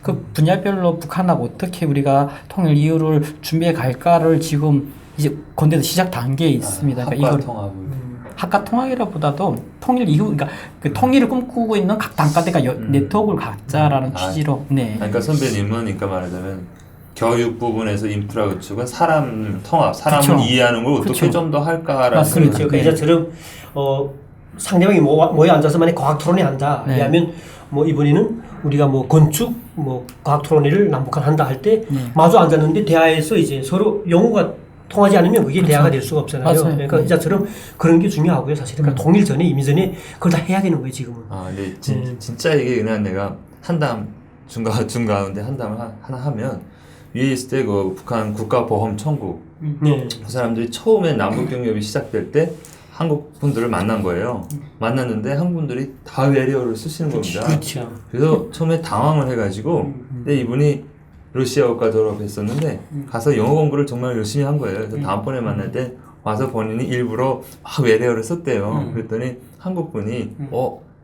그 분야별로 북한하고 어떻게 우리가 통일 이후를 준비해 갈까를 지금 이제 건대도 시작 단계에 있습니다. 그러니까 이걸 학과 통합이라보다도 통일 이후, 그러니까 그 통일을 꿈꾸고 있는 각 단과대가 네트워크를 갖자라는 취지로. 네. 그러니까 선배님은 그러니까 말하자면 교육 부분에서 인프라 구축은 사람 통합, 사람을 그쵸. 이해하는 걸 어떻게 그쵸. 좀 더 할까라는. 맞습니다. 그렇죠. 네. 그저처럼 상대방이 모여 앉아서 만약 과학 토론회 한다. 네. 왜냐하면 뭐 이번에는 우리가 뭐 건축, 뭐 과학 토론회를 남북한 한다 할 때 마주 앉았는데 대화에서 이제 서로 용어가 통하지 않으면 그게 대화가 될 수가 없잖아요. 맞아요. 그러니까 이자처럼 그런 게 중요하고요. 사실 그러니까 통일 전에 이미 전에 그걸 다 해야 되는 거예요. 지금은. 근데 진짜 이게 그냥 내가 한담 중가운데 한담을 하나 하면 위에 있을 때 그 북한 국가보험청국 네. 그 사람들이 처음에 남북경협이 시작될 때 한국 분들을 만난 거예요. 만났는데 한국 분들이 다 외래어를 쓰시는 겁니다. 그렇죠. 그래서 처음에 당황을 해가지고 근데 이분이 러시아어과 졸업했었는데 가서 영어 공부를 정말 열심히 한 거예요. 그래서 다음번에 만날 때 와서 본인이 일부러 막 외래어를 썼대요. 그랬더니 한국 분이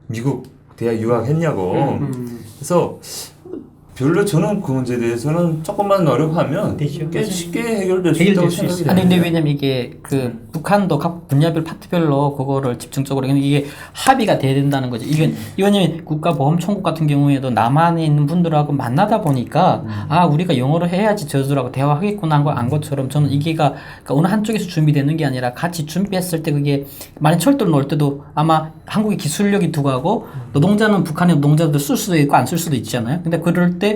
미국 대학 유학했냐고. 그래서 별로 저는 그 문제에 대해서는 조금만 노력하면 되죠. 꽤 쉽게 해결될 수 있다고 해결될 수 생각이 있어요. 아니 근데 되는데. 왜냐면 이게 그 북한도 각 분야별 파트별로 그거를 집중적으로 이게 합의가 돼야 된다는 거죠. 이건 국가보험총국 같은 경우에도 남한에 있는 분들하고 만나다 보니까 아 우리가 영어로 해야지 저들하고 대화하겠구나 한 것처럼 저는 이게가 그러니까 어느 한쪽에서 준비되는 게 아니라 같이 준비했을 때 그게 만약 철도를 놓을 때도 아마 한국의 기술력이 두고하고 노동자는 북한의 노동자들 쓸 수도 있고 안 쓸 수도 있잖아요. 근데 그럴 때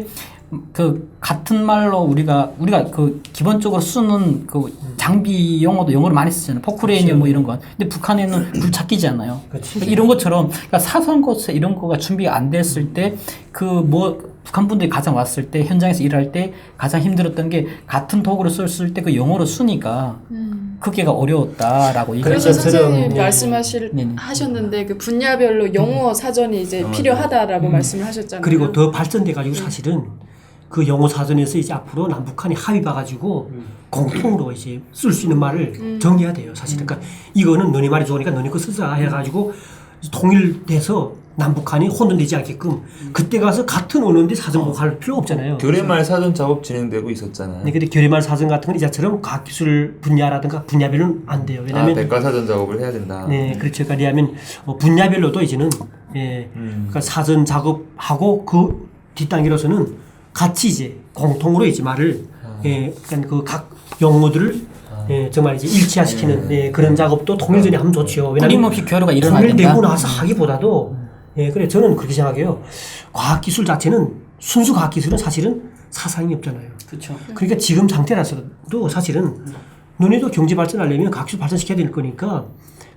그 같은 말로 우리가 그 기본적으로 쓰는 그 장비 용어도 영어로 많이 쓰잖아요. 포크레인이나 뭐 이런 건. 근데 북한에는 굴착기잖아요. 그러니까 이런 것처럼 그러니까 사선거세 이런 거가 준비가 안 됐을 때 그 뭐 북한 분들이 가장 왔을 때 현장에서 일할 때 가장 힘들었던 게 같은 도구를 썼을 때 그 영어로 쓰니까 그게가 어려웠다라고 그래서 그래서 선생님이 저는, 하셨는데 그 분야별로 영어 사전이 이제 필요하다라고 말씀을 하셨잖아요. 그리고 더 발전돼 가지고 사실은 그 영어 사전에서 이제 앞으로 남북한이 합의 봐가지고 공통으로 이제 쓸 수 있는 말을 정해야 돼요. 사실은 그러니까 이거는 너네 말이 좋으니까 너네 거 쓰자 해가지고 통일돼서 남북한이 혼돈되지 않게끔 그때 가서 같은 언어인데 사전 공부할 필요 없잖아요. 교래말 사전 작업 진행되고 있었잖아요. 네, 근데 교래말 사전 같은 건 이자처럼 과학기술 분야라든가 분야별로는 안 돼요. 왜냐하면 백과사전 작업을 해야 된다. 네, 그렇죠. 그러니까 왜냐하면 분야별로도 이제는 그러니까 사전 작업하고 그 뒷단계로서는 같이 이제 공통으로 이제 말을 그러니까 그 각 용어들을 정말 이제 일치화시키는 그런 작업도 통일전에 하면 좋죠. 왜냐하면 끊임없이 교류가 일어나야 된다. 통일되고 나서 하기보다도 그래 저는 그렇게 생각해요. 과학기술 자체는 순수 과학기술은 사실은 사상이 없잖아요. 그렇죠. 그러니까 지금 상태라서도 사실은 너네도 경제 발전하려면 과학기술 발전시켜야 될 거니까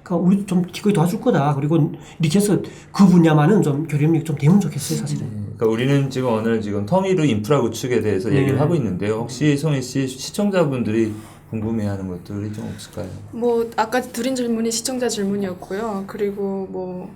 그러니까 우리도 좀 기꺼이 도와줄 거다. 그리고 이렇게 해서 그 분야만은 좀 교류력이 좀 되면 좋겠어요, 사실은. 그러니까 우리는 지금 오늘 지금 통일의 인프라 구축에 대해서 얘기를 하고 있는데요. 혹시 송혜 씨 시청자분들이 궁금해하는 것들이 좀 없을까요? 뭐 아까 드린 질문이 시청자 질문이었고요. 그리고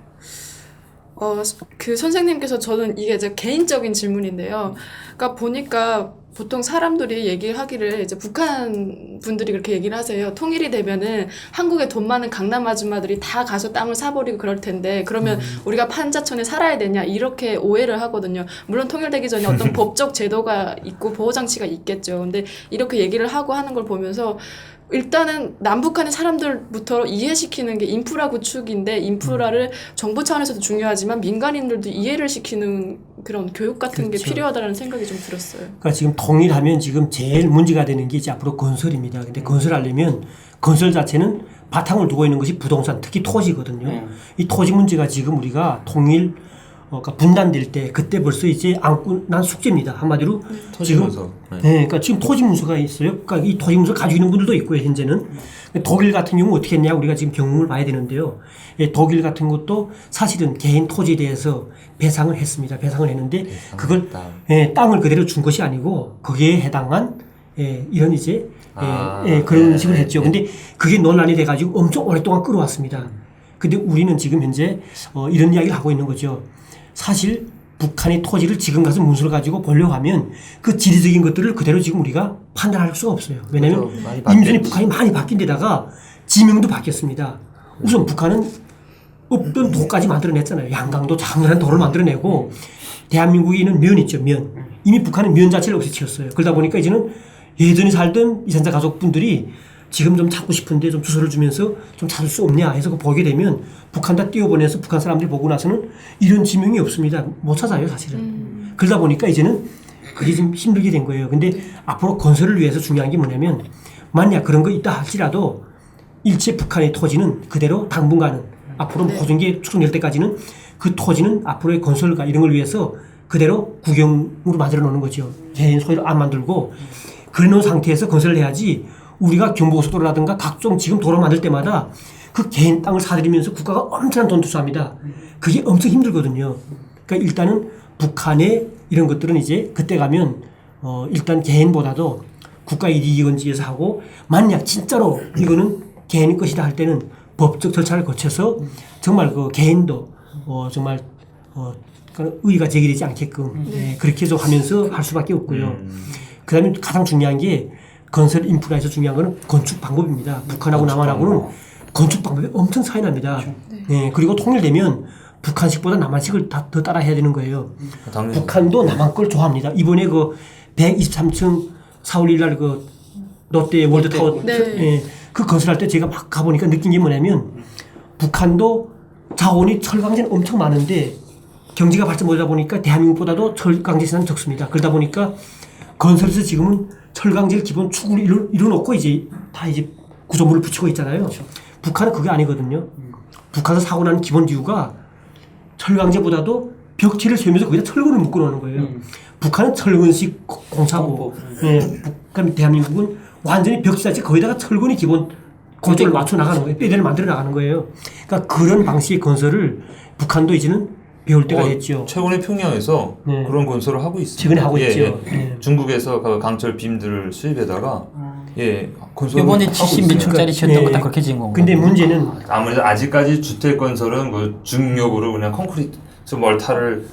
그 선생님께서 저는 이게 이제 개인적인 질문인데요. 그러니까 보니까 보통 사람들이 얘기하기를 이제 북한 분들이 그렇게 얘기를 하세요. 통일이 되면은 한국에 돈 많은 강남 아줌마들이 다 가서 땅을 사버리고 그럴 텐데 그러면 우리가 판자촌에 살아야 되냐 이렇게 오해를 하거든요. 물론 통일되기 전에 어떤 법적 제도가 있고 보호장치가 있겠죠. 근데 이렇게 얘기를 하고 하는 걸 보면서 일단은 남북한의 사람들부터 이해시키는 게 인프라 구축인데 인프라를 정부 차원에서도 중요하지만 민간인들도 이해를 시키는 그런 교육 같은 게 그렇죠. 필요하다는 생각이 좀 들었어요. 그러니까 지금 통일하면 지금 제일 문제가 되는 게 이제 앞으로 건설입니다. 근데 건설하려면 건설 자체는 바탕을 두고 있는 것이 부동산, 특히 토지거든요. 이 토지 문제가 지금 우리가 통일 그러니까 분단될 때 그때 벌써 이제 안고 난 숙제입니다. 한마디로 토지 지금 문서. 그러니까 지금 토지 문서가 있어요. 그러니까 이 토지 문서 가지고 있는 분들도 있고요. 현재는 독일 같은 경우 어떻게 했냐 우리가 지금 경험을 봐야 되는데요. 독일 같은 것도 사실은 개인 토지에 대해서 배상을 했습니다. 배상을 했는데 그걸 땅을 그대로 준 것이 아니고 거기에 해당한 이런 이제 그런 식으로 했죠. 근데 그게 논란이 돼가지고 엄청 오랫동안 끌어왔습니다. 근데 우리는 지금 현재 이런 이야기를 하고 있는 거죠. 사실 북한의 토지를 지금 가서 문서를 가지고 보려고 하면 그 지리적인 것들을 그대로 지금 우리가 판단할 수가 없어요. 왜냐하면 인전이 북한이 많이 바뀐 데다가 지명도 바뀌었습니다. 우선 북한은 없던 도까지 만들어냈잖아요. 양강도 장렬한 도를 만들어내고 대한민국에 있는 면 있죠. 면. 이미 북한은 면 자체를 없애치웠어요. 그러다 보니까 이제는 예전에 살던 이산자 가족분들이 지금 좀 찾고 싶은데 좀 주소를 주면서 좀 찾을 수 없냐 해서 보게 되면 북한 다 띄워보내서 북한 사람들이 보고 나서는 이런 지명이 없습니다. 못 찾아요, 사실은. 그러다 보니까 이제는 그게 좀 힘들게 된 거예요. 근데 앞으로 건설을 위해서 중요한 게 뭐냐면 만약 그런 거 있다 할지라도 일체 북한의 토지는 그대로 당분간은 앞으로 보존기 축소될 때까지는 그 토지는 앞으로의 건설과 이런 걸 위해서 그대로 국영으로 만들어 놓는 거죠. 개인 소유를 안 만들고 그래 놓은 상태에서 건설을 해야지 우리가 경부고속도로라든가 각종 지금 도로 만들 때마다 그 개인 땅을 사들이면서 국가가 엄청난 돈 투자합니다. 그게 엄청 힘들거든요. 그러니까 일단은 북한의 이런 것들은 이제 그때 가면 일단 개인보다도 국가 이익원지에서 하고 만약 진짜로 이거는 개인 것이다 할 때는 법적 절차를 거쳐서 정말 그 개인도 정말 의의가 제기되지 않게끔 그렇게 좀 하면서 할 수밖에 없고요. 그다음에 가장 중요한 게 건설 인프라에서 중요한 거는 건축 방법입니다. 북한하고 남한하고는 건축 방법이 엄청 차이 납니다. 네, 그리고 통일되면 북한식보다 남한식을 더 따라 해야 되는 거예요. 당연히. 북한도 남한 걸 좋아합니다. 이번에 그 123층 4월 1일 날 그 롯데 월드타워 네. 예, 그 건설할 때 제가 막 가보니까 느낀 게 뭐냐면 북한도 자원이 철강제는 엄청 많은데 경제가 발전 못하다 보니까 대한민국보다도 철강제 시장은 적습니다. 그러다 보니까 건설에서 지금은 철강제를 기본 축으로 이뤄놓고 이제 다 이제 구조물을 붙이고 있잖아요. 그렇죠. 북한은 그게 아니거든요. 북한에서 사고 나는 기본 이유가 철강제보다도 벽체를 세우면서 거기다 철근을 묶어놓는 거예요. 북한은 철근식 공사고, 예, 북한 대한민국은 완전히 벽체 자체 거기다가 철근이 기본 구조를 맞춰 나가는 거예요. 뼈대를 만들어 나가는 거예요. 그러니까 그런 방식의 건설을 북한도 이제는 배울 때가 됐죠. 최근에 평양에서 네. 그런 건설을 하고 있습니다. 최근에 하고 있죠. 예. 중국에서 그 강철 빔들을 수입해다가 건설 이번에 70몇 층짜리 지었던 예. 거 다 그렇게 지은 건가요? 근데 문제는 아무래도 아직까지 주택 건설은 그 중력으로 그냥 콘크리트 멀타를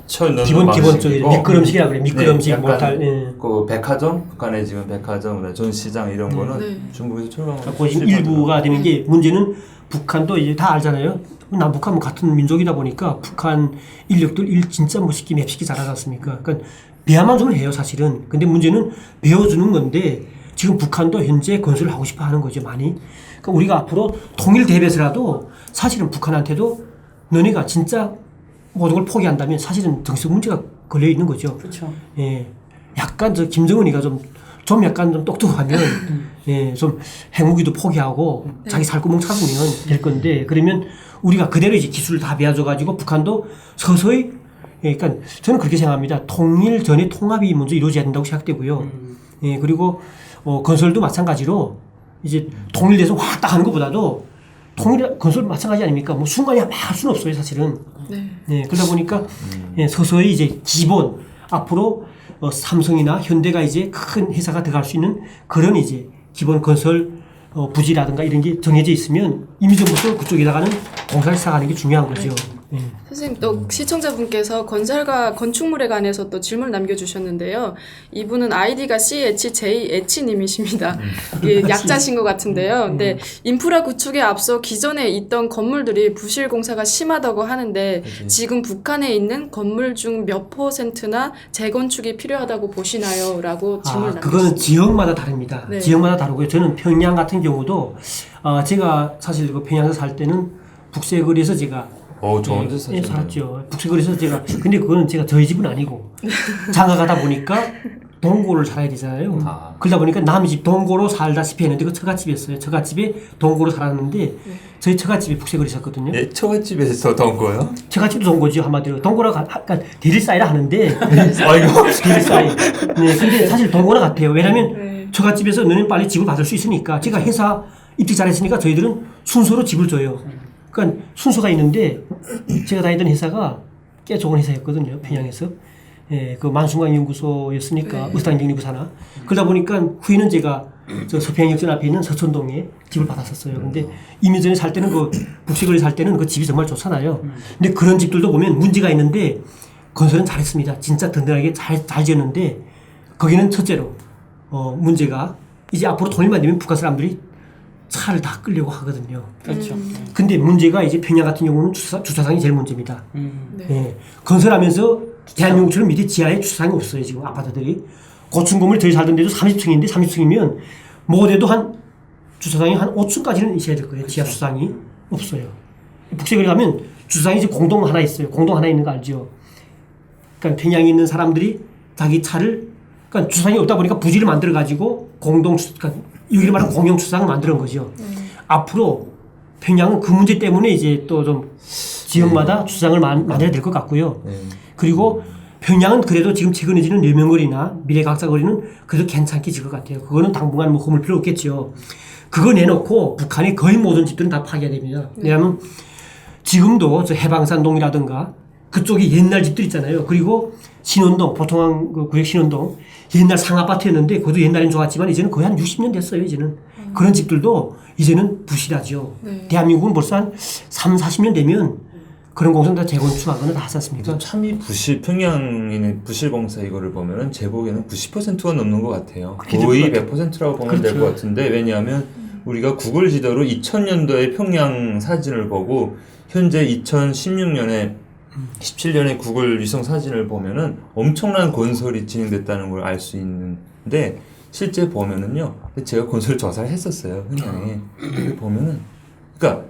쳐 넣는 기본적인 미끄럼식이라 그래. 미끄럼식 약간 못할. 예. 그 백화점 북한의 지금 백화점, 전시장 이런 거는 네. 중국에서 철강 그 지금 일부가 되는 게 문제는 북한도 이제 다 알잖아요. 남북한 같은 민족이다 보니까 북한 인력들 진짜 멋있게 맵시게 잘하지 않습니까? 그러니까 배야만 좀 해요 사실은. 근데 문제는 배워주는 건데 지금 북한도 현재 건설을 하고 싶어 하는 거죠 많이. 그러니까 우리가 앞으로 통일 대비해서라도 사실은 북한한테도 너네가 진짜 모든 걸 포기한다면 사실은 정치적 문제가 걸려 있는 거죠. 그렇죠. 예, 약간 저 김정은이가 좀 약간 좀 똑똑하면 예, 좀 핵무기도 포기하고 자기 살구멍 찾으면 될 건데 그러면 우리가 그대로 이제 기술을 다 배워줘 가지고 북한도 서서히 예, 그러니까 저는 그렇게 생각합니다. 통일 전에 통합이 먼저 이루어져야 된다고 생각되고요. 예, 그리고 건설도 마찬가지로 이제 통일돼서 확 하는 것보다도 통일 건설 마찬가지 아닙니까? 뭐 순간에 막 할 수는 없어요, 사실은. 네. 네, 그러다 보니까 예, 서서히 이제 기본 앞으로 삼성이나 현대가 이제 큰 회사가 들어갈 수 있는 그런 이제 기본 건설 부지라든가 이런 게 정해져 있으면 이미 전부터 그쪽에다가는 공사를 시작하는 게 중요한 거죠. 네. 선생님 또 시청자분께서 건설과 건축물에 관해서 또 질문을 남겨주셨는데요. 이분은 아이디가 CHJH님이십니다. 이게 약자신 것 같은데요. 근데 인프라 구축에 앞서 기존에 있던 건물들이 부실 공사가 심하다고 하는데 지금 북한에 있는 건물 중 몇 %나 재건축이 필요하다고 보시나요? 라고 질문을 남겼습니다. 그거는 지역마다 다릅니다. 네. 지역마다 다르고요. 저는 평양 같은 경우도 제가 사실 그 평양에서 살 때는 북새거리에서 제가 좋은 데 예, 살았죠. 북새거리에서 제가 근데 그거는 제가 저희 집은 아니고 장가 가다 보니까 동고를 살아야 되잖아요. 그러다 보니까 남의 집 동고로 살다시피 했는데 그 처갓집이었어요. 처갓집에 동고로 살았는데 저희 처갓집이 북새거리 있었거든요. 예, 처갓집에서 던 거요? 처갓집도 동고죠 한마디로. 동고라고 약간 대릴사이라 하는데 아이고 대릴사이. 네, 근데 사실 동고랑 같아요. 왜냐면 처갓집에서 너는 빨리 집을 받을 수 있으니까 제가 회사 입직 잘했으니까 저희들은 순서로 집을 줘요. 그러니까 순서가 있는데 제가 다니던 회사가 꽤 좋은 회사였거든요. 평양에서. 예, 그 만순강 연구소였으니까 의사당연구 산하. 그러다 보니까 후에는 제가 저 서평역전 앞에 있는 서천동에 집을 받았었어요. 근데 이미 전에 살 때는 그 북새거리 살 때는 그 집이 정말 좋잖아요. 근데 그런 집들도 보면 문제가 있는데 건설은 잘했습니다. 진짜 든든하게 잘 지었는데 거기는 첫째로 문제가 이제 앞으로 통일만 되면 북한 사람들이 차를 다 끌려고 하거든요. 그렇죠. 근데 문제가 이제 평양 같은 경우는 주차장이 제일 문제입니다. 네. 예. 건설하면서 대한민국처럼 밑에 지하에 주차장이 없어요. 지금 아파트들이. 고층 건물 저희 살던 데도 30층인데 30층이면 뭐래도 한 주차장이 한 5층까지는 있어야 될 거예요. 지하 주차장이 없어요. 북새거리 가면 주차장이 이제 공동 하나 있어요. 공동 하나 있는 거 알죠? 그러니까 평양에 있는 사람들이 자기 차를 그러니까 주차장이 없다 보니까 부지를 만들어 가지고 공동 그러니까 여기를 말하는 공영 주차장을 만드는 거죠. 앞으로 평양은 그 문제 때문에 이제 또 좀 지역마다 주차장을 만들어야 될 것 같고요. 그리고 평양은 그래도 지금 최근에 지는 려명거리나 미래각사거리는 그래도 괜찮게 질 것 같아요. 그거는 당분간 뭐 허물 필요 없겠죠. 그거 내놓고 북한의 거의 모든 집들은 다 파괴해야 됩니다. 왜냐하면 지금도 저 해방산동이라든가 그쪽에 옛날 집들 있잖아요. 그리고 신원동, 보통한 그 구역 신원동 옛날 상아파트였는데 그것도 옛날엔 좋았지만 이제는 거의 한 60년 됐어요. 이제는 그런 집들도 이제는 부실하죠. 대한민국은 벌써 한 3, 40년 되면 그런 공사는 다 재건축하거나 다 하지 않습니까? 참이 부실 평양인의 부실공사 이거를 보면은 제 보기에는 90%가 넘는 것 같아요. 그렇게 거의 될 것 100%라고 보면 될 그렇죠. 것 같은데 왜냐하면 우리가 구글 지도로 2000년도에 평양 사진을 보고 현재 2016년에 17년에 구글 위성 사진을 보면은 엄청난 건설이 진행됐다는 걸 알 수 있는데 실제 보면은요. 제가 건설 조사를 했었어요. 평양에. 근데 보면은 그러니까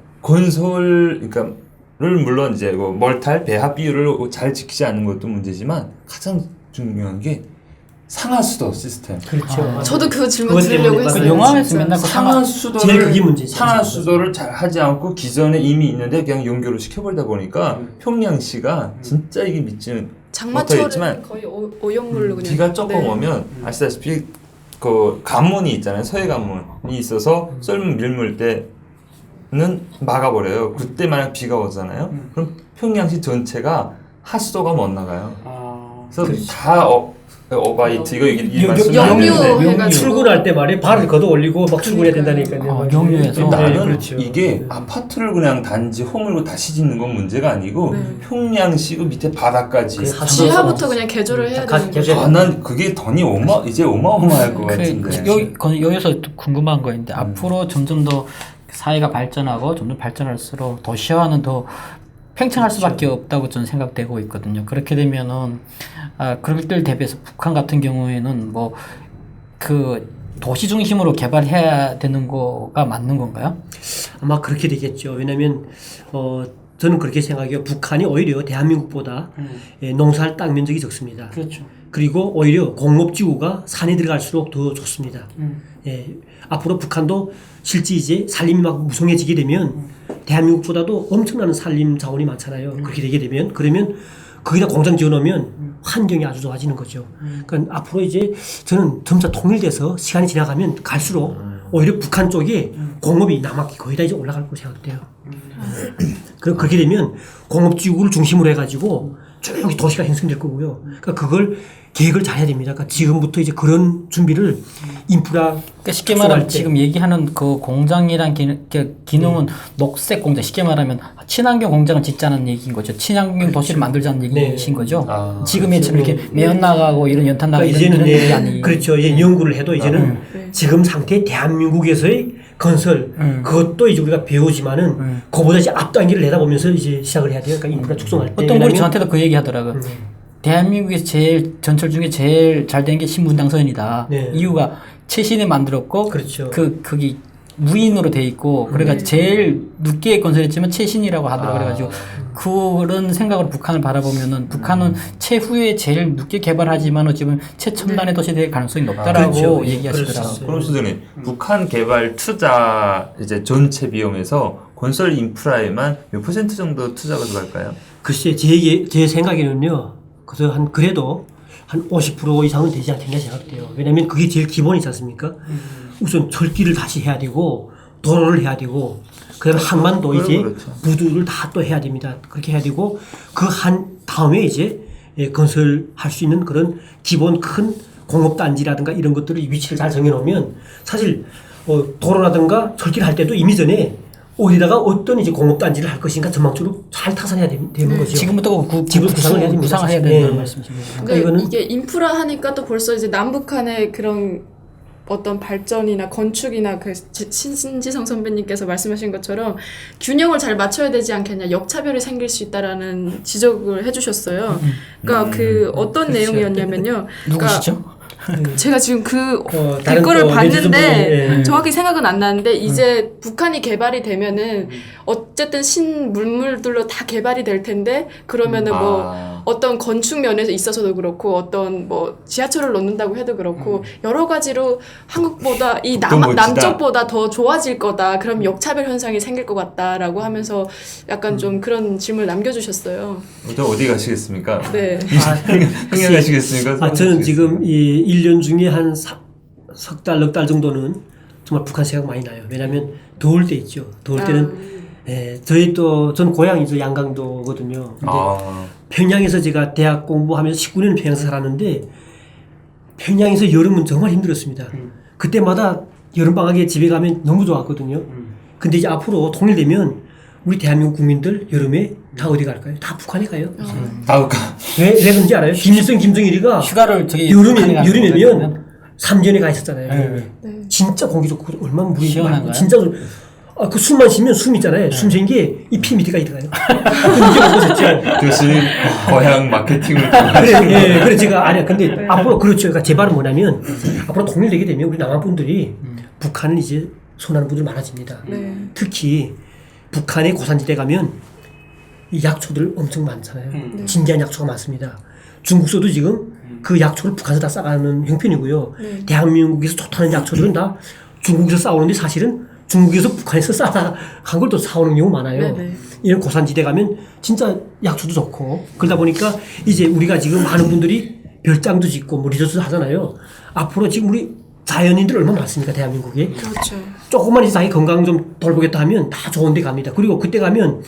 를 물론 이제 뭐 멀탈 배합 비율을 잘 지키지 않는 것도 문제지만 가장 중요한 게 상하수도 시스템. 그렇죠. 저도 그 질문 그것 드리려고 때문에 했어요. 그 영화에서 진짜. 맨날 그 제일 그게 문제죠. 상하수도를 잘 하지 않고 기존에 이미 있는데 그냥 연결을 시켜버리다 보니까 평양시가 진짜 이게 믿지는 장마철은 못하겠지만 거의 오염물로 그냥. 비가 조금 네. 오면 아시다시피 그 관문이 있잖아요. 서해 관문이 있어서 썰물 밀물 때는 막아버려요. 그때 만약 비가 오잖아요. 그럼 평양시 전체가 하수도가 못 나가요. 그래서 다 어바이트 이거 얘기 말씀 안 영유 했는데 해가지고. 출근할 때 말이에요. 발을 걷어 올리고 막 출근해야 된다니까요. 영유에서. 나는 그렇죠. 이게 아파트를 그냥 단지 허물고 다시 짓는 건 문제가 아니고 평양시 그 밑에 바닥까지 지하부터 그냥 개조를 해야 되는 거죠. 난 그게 돈이 이제 어마어마할 것 같은데 여기서 또 궁금한 거 있는데 앞으로 점점 더 사회가 발전하고 점점 발전할수록 도시화는 더 팽창할 수밖에 없다고 저는 생각되고 있거든요. 그렇게 되면은 그럴 때를 대비해서 북한 같은 경우에는 뭐 그 도시 중심으로 개발해야 되는 거가 맞는 건가요? 아마 그렇게 되겠죠. 왜냐하면 저는 그렇게 생각해요. 북한이 오히려 대한민국보다 농사할 땅 면적이 적습니다. 그렇죠. 그리고 오히려 공업지구가 산에 들어갈수록 더 좋습니다. 앞으로 북한도 실제 이제 산림이 막 무성해지게 되면 대한민국보다도 엄청나는 산림 자원이 많잖아요. 그렇게 되게 되면 그러면 거기다 공장 지어놓으면 환경이 아주 좋아지는 거죠. 그러니까 앞으로 이제 저는 점차 통일돼서 시간이 지나가면 갈수록 오히려 북한 쪽에 공업이 남았기 거의 다 이제 올라갈 거라고 생각돼요. 그렇게 되면 공업지구를 중심으로 해가지고 쭉 도시가 형성될 거고요. 그러니까 그걸 계획을 잘 해야 됩니다. 그러니까 지금부터 이제 그런 준비를 인프라 그러니까 쉽게 말하면 지금 얘기하는 그 공장이란 기능은 녹색 공장, 쉽게 말하면 친환경 공장을 짓자는 얘기인 거죠. 친환경 도시를 만들자는 얘기신 거죠. 지금처럼 이렇게 매연 나가고 이런 연탄 나가고 그러니까 이런 이제는 얘기 아니. 그렇죠. 이제 연구를 해도 이제는 지금 상태 대한민국에서의 건설 그것도 이제 우리가 배우지만은 그보다 이제 앞단계를 내다보면서 이제 시작을 해야 돼요. 그러니까 인프라 축소할 때. 어떤 분이 저한테도 그 얘기 하더라고요. 대한민국에서 제일 전철 중에 제일 잘 된 게 신분당선이다. 네. 이유가 최신에 만들었고 그렇죠. 그게 무인으로 돼 있고 그래가지고 제일 늦게 건설했지만 최신이라고 하더라고요. 그래가지고 그런 생각으로 북한을 바라보면은 북한은 최후에 제일 늦게 개발하지만 어찌보면 최첨단의 도시 될 가능성이 높다라고 그렇죠. 얘기하시더라고요. 그럼 수장님 북한 개발 투자 이제 전체 비용에서 건설 인프라에만 몇 % 정도 투자가 들어갈까요? 글쎄 제 생각에는요. 그래도 한 50% 이상은 되지 않겠냐 생각돼요. 왜냐하면 그게 제일 기본이지 않습니까? 우선 철길을 다시 해야 되고 도로를 해야 되고 그다음에 항만도 이제 그렇죠. 부두를 다 또 해야 됩니다. 그렇게 해야 되고 그 한 다음에 이제 건설할 수 있는 그런 기본 큰 공업단지라든가 이런 것들을 위치를 잘 정해놓으면 사실 도로라든가 철길 할 때도 이미 전에 어디다가 어떤 이제 공업단지를 할 것인가 전망적으로 잘 타산해야 되는 거죠. 지금부터 구상을 해야 됩니다. 구상을 해야 된다는 말씀이십니다. 그러니까 이거는 이게 인프라 하니까 또 벌써 이제 남북한의 그런 어떤 발전이나 건축이나 그 신지성 선배님께서 말씀하신 것처럼 균형을 잘 맞춰야 되지 않겠냐, 역차별이 생길 수 있다라는 지적을 해주셨어요. 그러니까 그 어떤 그렇죠. 내용이었냐면요. 누구시죠? 제가 지금 그 다른 댓글을 또 봤는데 예. 정확히 생각은 안 나는데 이제 북한이 개발이 되면은 어쨌든 신물물들로 다 개발이 될 텐데 그러면은 뭐 어떤 건축 면에서 있어서도 그렇고 어떤 뭐 지하철을 놓는다고 해도 그렇고 여러 가지로 한국보다 이 남쪽보다 더 좋아질 거다. 그럼 역차별 현상이 생길 것 같다라고 하면서 약간 좀 그런 질문을 남겨주셨어요. 어디 가시겠습니까? 네. 흥행 가시겠습니까? 저는 지금 이 1년 중에 한 석 달, 넉 달 정도는 정말 북한 생각 많이 나요. 왜냐하면 더울 때 있죠. 더울 때는 전 고향이 저 양강도거든요. 근데 평양에서 제가 대학 공부하면서 19년 평양에서 살았는데 평양에서 여름은 정말 힘들었습니다. 그때마다 여름방학에 집에 가면 너무 좋았거든요. 근데 이제 앞으로 통일되면 우리 대한민국 국민들 여름에 다 어디 갈까요? 다 북한에 가요. 다우카. 왜 그런지 알아요? 김일성, 김정일이가 휴가를 저기 여름이면 삼전에 가 있었잖아요. 네. 진짜 공기 좋고 얼마나 물이 시원한가요? 많고 진짜 그 숨만 쉬면 숨 있잖아요. 숨 쉬는 게 이 피 밑에까지 들어가요. 이게 어떠셨죠? 교수님 고향 마케팅을 그래 제가 아니야. 근데 앞으로 그렇죠. 그러니까 제 말은 뭐냐면 앞으로 통일되게 되면 우리 남한 분들이 북한을 이제 손하는 분들 많아집니다. 네. 특히 북한의 고산지대 가면 이 약초들 엄청 많잖아요. 진지한 약초가 많습니다. 중국서도 지금 그 약초를 북한에서 다 싸가는 형편이고요. 네. 대한민국에서 좋다는 약초들은 다 중국에서 싸우는데 사실은 중국에서 북한에서 싸다 한 걸 또 사오는 경우 많아요. 네네. 이런 고산지대 가면 진짜 약초도 좋고 그러다 보니까 이제 우리가 지금 많은 분들이 별장도 짓고 뭐 리조트도 하잖아요. 앞으로 지금 우리 자연인들 얼마나 많습니까 대한민국에. 그렇죠. 조금만 이제 자기 건강 좀 돌보겠다 하면 다 좋은 데 갑니다. 그리고 그때 가면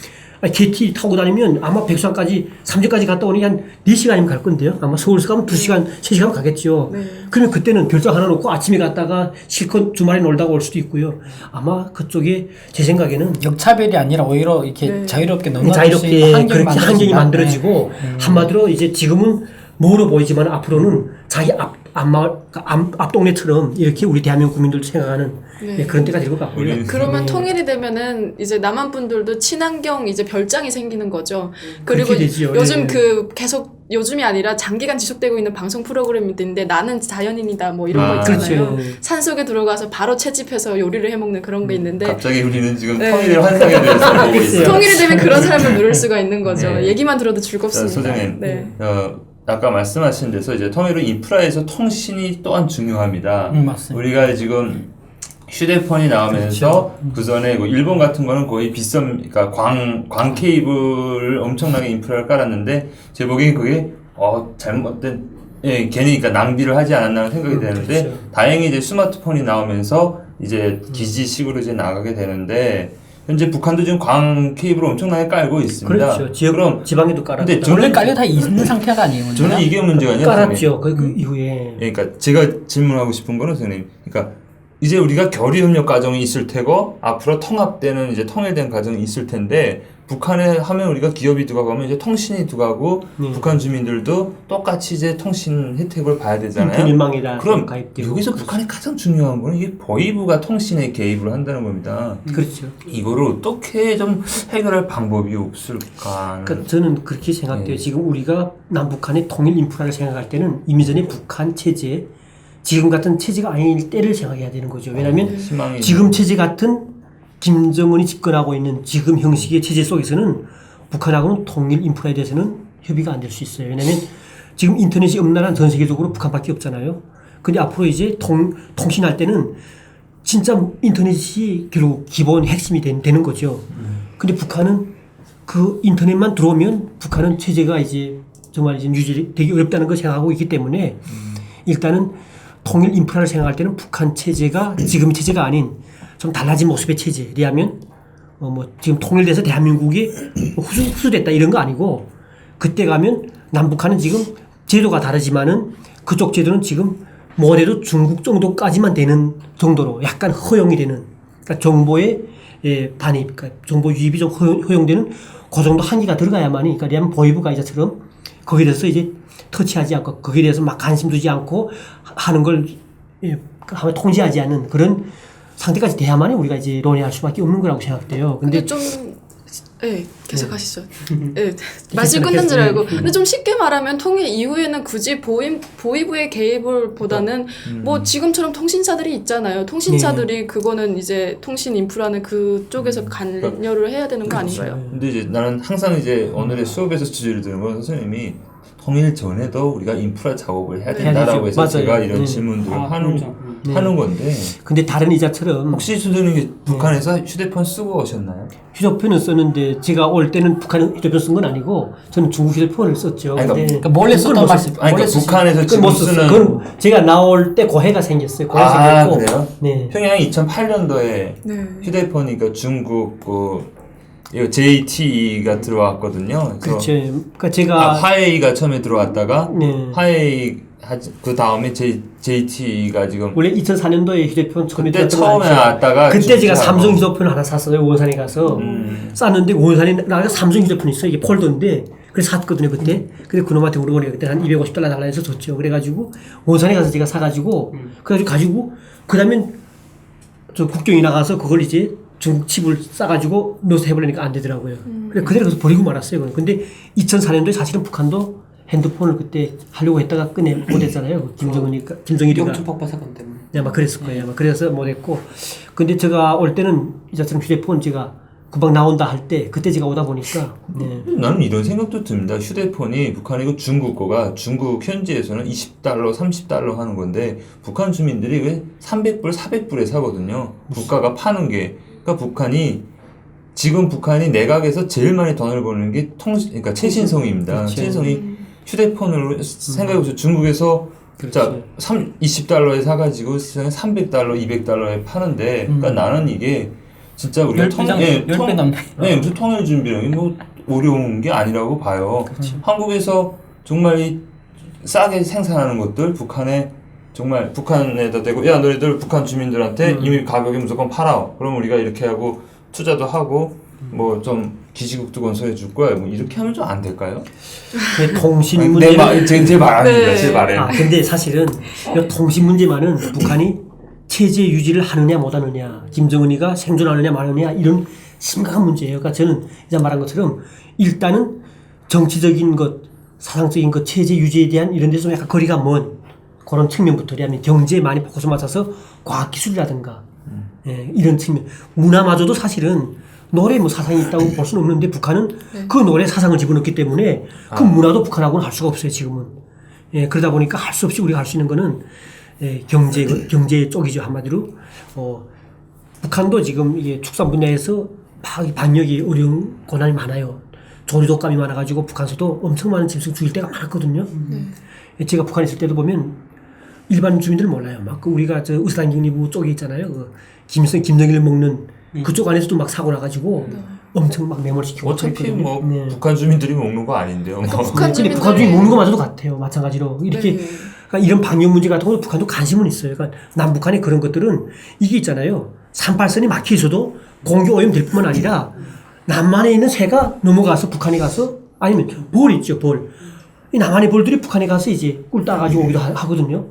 개티 타고 다니면 아마 백수항까지 삼주까지 갔다 오니 한 4시간이면 갈 건데요. 아마 서울에서 가면 2시간, 3시간 가겠죠. 네. 그러면 그때는 별장 하나 놓고 아침에 갔다가 실컷 주말에 놀다가 올 수도 있고요. 아마 그쪽에 제 생각에는 역차별이 아니라 오히려 이렇게 네. 자유롭게 넘어갈 수 자유롭게 있는 환경이 그렇게 환경이 만들어진다. 만들어지고 한마디로 이제 지금은 멀어 보이지만 앞으로는 자기 앞 동네처럼 이렇게 우리 대한민국 국민들도 생각하는 네. 그런 때가 될 것 같고요. 그러면 통일이 되면은 이제 남한 분들도 친환경 이제 별장이 생기는 거죠. 그리고 그렇게 되지요. 요즘 예. 그 계속 요즘이 아니라 장기간 지속되고 있는 방송 프로그램이 있는데 나는 자연인이다 뭐 이런 거 있잖아요. 그렇죠. 산속에 들어가서 바로 채집해서 요리를 해먹는 그런 게 있는데 갑자기 우리는 지금 네. 통일의 환상에 대해서 보고 있어요. 통일이 되면 그런 삶을 누릴 수가 있는 거죠. 네. 얘기만 들어도 자, 즐겁습니다. 소장님, 네. 아까 말씀하신 데서 이제 통일은 인프라에서 통신이 또한 중요합니다. 맞습니다. 우리가 지금 휴대폰이 나오면서 그 전에 일본 같은 거는 거의 그러니까 광 케이블을 엄청나게 인프라를 깔았는데 제 보기엔 그게 잘못된 괜히 그러니까 낭비를 하지 않았나 생각이 되는데 그렇죠. 다행히 이제 스마트폰이 나오면서 이제 기지식으로 이제 나가게 되는데 현재 북한도 지금 광 케이블을 엄청나게 깔고 있습니다. 그렇죠. 지역, 그럼 지방에도 깔았고. 근데 원래 깔려 다 있는 상태가 아니에요. 저는 이게 문제가 아니라 깔았죠. 그 이후에. 그러니까 제가 질문하고 싶은 거는 선생님, 그러니까 이제 우리가 교류협력 과정이 있을 테고 앞으로 통합되는 이제 통일된 과정이 있을 텐데 북한에 하면 우리가 기업이 들어가면 이제 통신이 들어가고 북한 주민들도 똑같이 이제 통신 혜택을 봐야 되잖아요. 인터넷망이라 그럼 가입되고. 여기서 북한이 가장 중요한 거는 이게 보이부가 통신에 개입을 한다는 겁니다. 그렇죠. 이거를 어떻게 좀 해결할 방법이 없을까? 그러니까 저는 그렇게 생각돼요. 네. 지금 우리가 남북한의 통일 인프라를 생각할 때는 이미 전에 북한 체제, 지금 같은 체제가 아닐 때를 생각해야 되는 거죠. 왜냐하면 희망이 지금 체제 같은 김정은이 집권하고 있는 지금 형식의 체제 속에서는 북한하고는 통일 인프라에 대해서는 협의가 안 될 수 있어요. 왜냐하면 지금 인터넷이 없는 나라는 전 세계적으로 북한밖에 없잖아요. 근데 앞으로 이제 통신할 때는 진짜 인터넷이 결국 기본 핵심이 되는 거죠. 근데 북한은 그 인터넷만 들어오면 북한은 체제가 이제 정말 이제 유지되기 어렵다는 걸 생각하고 있기 때문에 일단은 통일 인프라를 생각할 때는 북한 체제가 지금 체제가 아닌 좀 달라진 모습의 체제라면 뭐 지금 통일돼서 대한민국이 후수됐다 이런 거 아니고 그때 가면 남북한은 지금 제도가 다르지만은 그쪽 제도는 지금 뭐래도 중국 정도까지만 되는 정도로 약간 허용이 되는 그러니까 정보의 반입, 그러니까 정보 유입이 좀 허용되는 그 정도 한계가 들어가야만이 그러니까 대한 보이부 가이자처럼 거기에 대해서 이제 터치하지 않고 거기에 대해서 막 관심 두지 않고 하는 걸 통제하지 않는 그런 상태까지 돼야만이 우리가 이제 논의할 수밖에 없는 거라고 생각돼요. 근데 좀 계속 하시죠. 말씀 끝난 줄 알고. 근데 좀 쉽게 말하면 통일 이후에는 굳이 보이부의 개입을 보다는 뭐 지금처럼 통신사들이 있잖아요. 통신사들이 그거는 이제 통신 인프라는 그쪽에서 관여를 해야 되는 거 아닌가요? 근데 이제 나는 항상 이제 오늘의 수업에서 주제를 드는 건 선생님이 통일 전에도 우리가 인프라 작업을 해야 된다라고 해서 맞아요. 제가 이런 질문들을 하는 건데 근데 다른 이자처럼 혹시 선생님이 북한에서 휴대폰 쓰고 오셨나요? 휴대폰은 썼는데 제가 올 때는 북한 휴대폰 쓴 건 아니고 저는 중국 휴대폰을 썼죠. 아니, 근데 그러니까 몰래 썼단 말씀. 그러니까 북한에서 그건 지금 못 썼어요. 쓰는 그건 제가 나올 때 고해가 생겼어요. 고해가 생겼고. 그래요? 네. 평양이 2008년도에 네. 휴대폰이 중국 이거 JTE가 들어왔거든요. 그래서 그렇죠. 그러니까 제가 화웨이가 처음에 들어왔다가 네. 화웨이 그 다음에 JT가 지금 원래 2004년도에 휴대폰 처음에 그때 들어왔던 거 처음에 알죠? 왔다가 그때 제가 진짜 삼성 휴대폰 하나 샀어요. 원산에 가서 쌌는데 원산에 나가 삼성 휴대폰 있어. 이게 폴더인데 그래서 샀거든요 그때. 근데 그놈한테 물어보니까 그때 한 $250 달라 해서 줬죠. 그래가지고 원산에 가서 제가 사가지고 그래가지고 그다음에 저 국경이 나가서 그걸 이제 중국 칩을 싸가지고 넣어서 해보려니까 안 되더라고요. 그래 그대로 가서 버리고 말았어요. 그건. 근데 2004년도에 사실은 북한도 핸드폰을 그때 하려고 했다가 꺼내 못했잖아요. 김정일이가. 영춘 폭파 사건 때문에. 네, 아마 그랬을 거예요. 아마 그래서 못했고. 근데 제가 올 때는 이제처럼 휴대폰 제가 금방 나온다 할 때 그때 제가 오다 보니까 네. 나는 이런 생각도 듭니다. 휴대폰이 북한이고 중국 거가 중국 현지에서는 $20, $30 하는 건데 북한 주민들이 왜 300불, 400불에 사거든요. 국가가 파는 게. 그러니까 북한이 내각에서 제일 많이 돈을 버는 게 그러니까 최신성입니다. 그렇죠. 최신성이 휴대폰을 생각해보세요. 중국에서 자, $20에 사가지고 시장에 $300, $200에 파는데, 그러니까 나는 이게 진짜 우리가 10배 넘네. 무슨 통일 준비력이 뭐 어려운 게 아니라고 봐요. 한국에서 정말 이 싸게 생산하는 것들 북한에 정말 북한에다 대고 야 너희들 북한 주민들한테 이미 가격에 무조건 팔아. 그럼 우리가 이렇게 하고 투자도 하고 뭐 좀 기지국도 건설해 줄 거야. 뭐 이렇게 하면 좀 안 될까요? 통신 문제는 제 말 아닙니다. 네. 제 말에. 근데 사실은 이 통신 문제만은 북한이 체제 유지를 하느냐 못하느냐, 김정은이가 생존하느냐 마느냐 이런 심각한 문제예요. 그러니까 저는 이제 말한 것처럼 일단은 정치적인 것, 사상적인 것, 체제 유지에 대한 이런 데서 약간 거리가 먼 그런 측면부터라면 경제에 많이 포커스 맞춰서 과학기술이라든가 이런 측면, 문화마저도 사실은 노래 뭐 사상이 있다고 볼 수는 없는데 북한은 그 노래 사상을 집어넣기 때문에 그 문화도 북한하고는 할 수가 없어요 지금은. 그러다 보니까 할 수 없이 우리가 할 수 있는 거는 경제 쪽이죠 한마디로. 북한도 지금 이게 축산 분야에서 방역이 어려운 고난이 많아요. 조류독감이 많아가지고 북한서도 엄청 많은 짐승 죽일 때가 많았거든요. 제가 북한에 있을 때도 보면 일반 주민들은 몰라요. 막 우리가 저 의사단격리부 쪽에 있잖아요. 그 김정일 먹는 그쪽 안에서도 막 사고 나가지고 엄청 막 매몰시키고. 어차피 그랬거든요. 뭐 북한 주민들이 먹는 거 아닌데요. 뭐. 북한 근데 북한 주민 먹는 거마저도 같아요. 마찬가지로 이렇게 그러니까 이런 방역 문제 같은 거 북한도 관심은 있어요. 그러니까 남북한의 그런 것들은 이게 있잖아요. 38선이 막혀 있어도 공교 오염 될 뿐만 아니라 남한에 있는 새가 넘어가서 북한에 가서 아니면 벌 있죠 벌. 이 남한의 벌들이 북한에 가서 이제 꿀 따가지고 오기도 하거든요.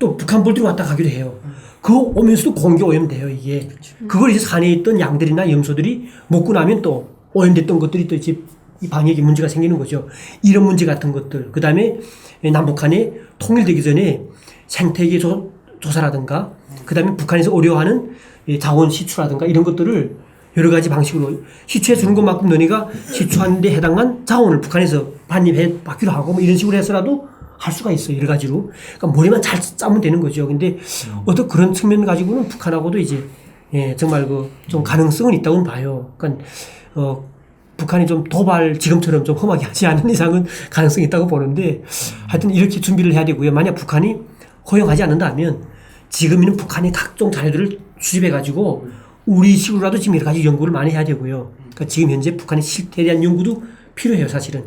또 북한 벌들이 왔다 가기도 해요. 그거 오면서도 공기 오염돼요 이게. 그걸 이제 산에 있던 양들이나 염소들이 먹고 나면 또 오염됐던 것들이 또 이제 이 방역에 문제가 생기는 거죠. 이런 문제 같은 것들. 그 다음에 남북한이 통일되기 전에 생태계 조사라든가 그 다음에 북한에서 어려워하는 자원 시추라든가 이런 것들을 여러 가지 방식으로 시추해 주는 것만큼 너네가 시추하는 데 해당한 자원을 북한에서 반입해 받기로 하고 뭐 이런 식으로 해서라도 할 수가 있어요. 여러 가지로. 그러니까 머리만 잘 짜면 되는 거죠. 근데 어떤 그런 측면 가지고는 북한하고도 이제 정말 그 좀 가능성은 있다고 봐요. 그러니까 북한이 좀 도발 지금처럼 좀 험하게 하지 않는 이상은 가능성이 있다고 보는데 하여튼 이렇게 준비를 해야 되고요. 만약 북한이 허용하지 않는다면 지금은 북한이 각종 자료들을 수집해 가지고 우리식으로라도 지금 여러 가지 연구를 많이 해야 되고요. 그러니까 지금 현재 북한의 실태에 대한 연구도 필요해요, 사실은.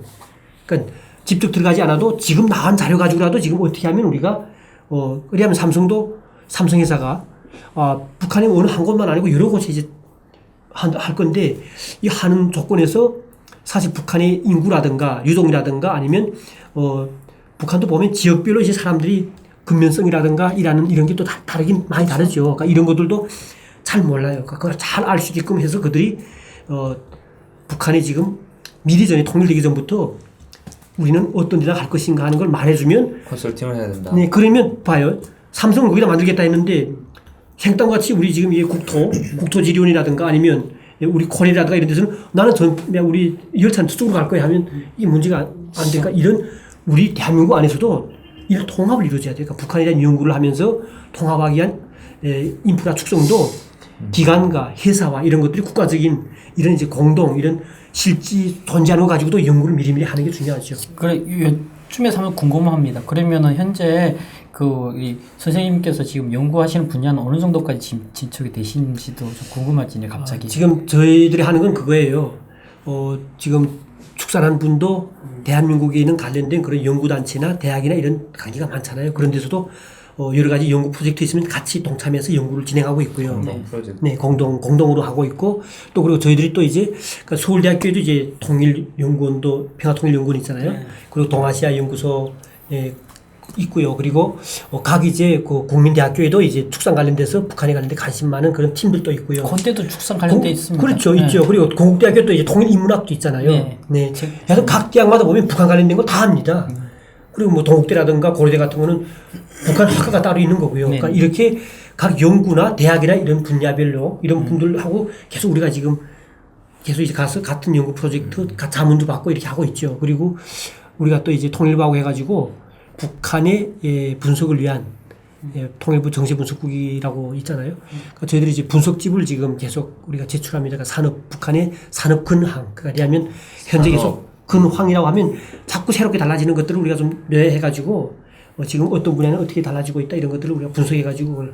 그러니까 직접 들어가지 않아도 지금 나온 자료 가지고라도 지금 어떻게 하면 우리가 그래야면 삼성회사가 북한이 어느 한 곳만 아니고 여러 곳에 이제 할 건데 이 하는 조건에서 사실 북한의 인구라든가 유동이라든가 아니면 북한도 보면 지역별로 이제 사람들이 근면성이라든가 일하는 이런 게 또 다르긴 많이 다르죠. 그러니까 이런 것들도 잘 몰라요. 그러니까 그걸 잘 알 수 있게끔 해서 그들이 북한이 지금 미리 전에 통일되기 전부터 우리는 어떤 데다 갈 것인가 하는 걸 말해주면 컨설팅을 해야 된다. 네, 그러면 봐요. 삼성은 거기다 만들겠다 했는데 생땅같이 우리 지금 이게 국토지리원이라든가 아니면 우리 코리아라든가 이런 데서는 나는 우리 열차는 저쪽으로 갈 거야 하면 이 문제가 안 될까? 이런 우리 대한민국 안에서도 이런 통합을 이루어져야 돼요. 그러니까 북한에 대한 연구를 하면서 통합하기 위한 인프라 축성도 기관과 회사와 이런 것들이 국가적인 이런 이제 공동 이런 실제 존재하는 거 가지고도 연구를 미리미리 하는 게 중요하죠. 그래 요즘에서 한번 궁금합니다. 그러면은 현재 이 선생님께서 지금 연구하시는 분야는 어느 정도까지 지금 진척이 되신지도 좀 궁금해지네요. 갑자기. 지금 저희들이 하는 건 그거예요. 지금 출산한 분도 대한민국에 있는 관련된 그런 연구단체나 대학이나 이런 관계가 많잖아요. 그런 데서도 여러 가지 연구 프로젝트 있으면 같이 동참해서 연구를 진행하고 있고요. 프로젝트. 네, 공동으로 하고 있고, 또 그리고 저희들이 또 이제, 그러니까 서울대학교에도 이제 통일연구원도, 평화통일연구원 있잖아요. 그리고 동아시아 연구소, 예, 있고요. 그리고 각 이제 그 국민대학교에도 이제 축산 관련돼서 북한에 관련돼 관심 많은 그런 팀들도 있고요. 건대도 축산 관련돼 있습니다. 그렇죠, 네. 있죠. 그리고 건국대학교도 이제 통일인문학도 있잖아요. 네. 네. 그래서 각 대학마다 보면 북한 관련된 거 다 합니다. 그리고 뭐 동국대라든가 고려대 같은 거는 북한 학과가 따로 있는 거고요. 네. 그러니까 이렇게 각 연구나 대학이나 이런 분야별로 이런 분들하고 계속 우리가 지금 계속 이제 가서 같은 연구 프로젝트 자문도 받고 이렇게 하고 있죠. 그리고 우리가 또 이제 통일부하고 해가지고 북한의 분석을 위한 통일부 정세분석국이라고 있잖아요. 그러니까 저희들이 이제 분석집을 지금 계속 우리가 제출합니다. 그러니까 북한의 산업 근황. 그러니까 하면 현재 계속 근황이라고 하면 자꾸 새롭게 달라지는 것들을 우리가 좀 뇌해가지고 지금 어떤 분야는 어떻게 달라지고 있다 이런 것들을 우리가 분석해가지고 그걸